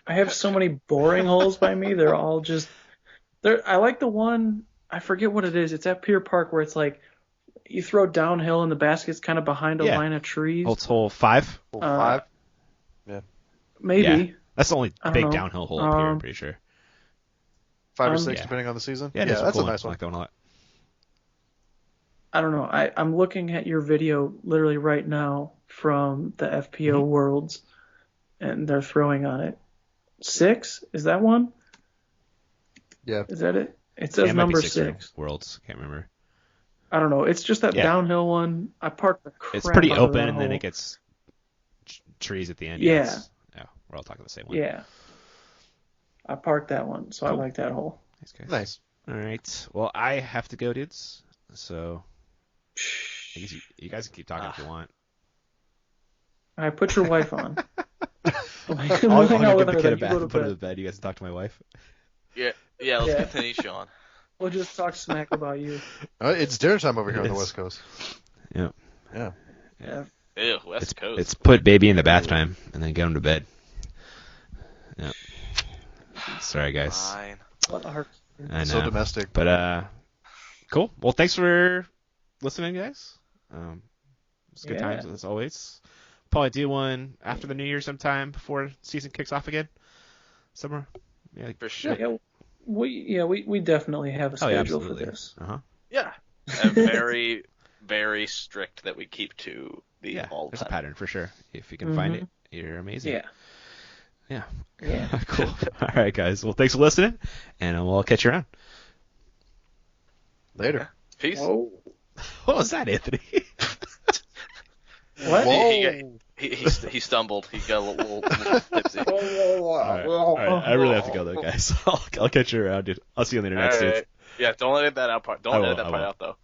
have so many boring holes by me. They're all just. I like the one. I forget what it is. It's at Pier Park where it's you throw downhill and the basket's kind of behind a Yeah. line of trees. Oh, it's hole 5. Hole 5. Maybe. Yeah. That's the only I don't big know. downhill hole up here, I'm pretty sure. 5 or 6, Yeah. depending on the season. Yeah, that's cool a nice I one. like that one a lot. I don't know. I'm looking at your video literally right now from the FPO Mhm. Worlds, and they're throwing on it. 6? Is that one? Yeah. Is that it? It Yeah, says it might be number 6 6. Worlds. Can't remember. I don't know. It's just that Yeah. downhill one. I parked the crap It's pretty out of open, that and then hole. it gets trees at the end. Yeah. Yeah, we're all talking the same one. Yeah. I parked that one, so Cool. I like that hole. Nice, guys. Nice. All right. Well, I have to go, dudes. So I guess you guys can keep talking if you want. All right, put your wife on. I'll Hang go out get with the her, kid then a you bath go to and put her to bed. bed. You guys can talk to my wife. Yeah, let's Yeah. continue, Sean. We'll just talk smack about you. It's dinner time over here on the It is. West Coast. Yeah. Yeah. Yeah. Ew, West Coast. It's put baby in the bath time and then get him to bed. Yeah. Sorry, guys. Fine. What a heart. I know. So domestic. But cool. Well, thanks for listening, guys. It's good Yeah. times as always. Probably do one after the New Year sometime before season kicks off again. Somewhere. Yeah. For sure. Yeah, we definitely have a Oh, yeah, schedule for absolutely. this. Uh huh. Yeah. And very, very strict that we keep to the Yeah. all There's a time. pattern for sure. If you can find it, you're amazing. Yeah. Yeah. Yeah. Cool. All right, guys. Well, thanks for listening, and we'll catch you around. Later. Peace. Whoa. What was that, Anthony? What? Whoa. He stumbled. He got a little tipsy. All right. I really have to go though, guys. I'll catch you around, dude. I'll see you on the internet, All dude. right. Yeah, don't edit that out part. Don't I will, edit that I part will. out though.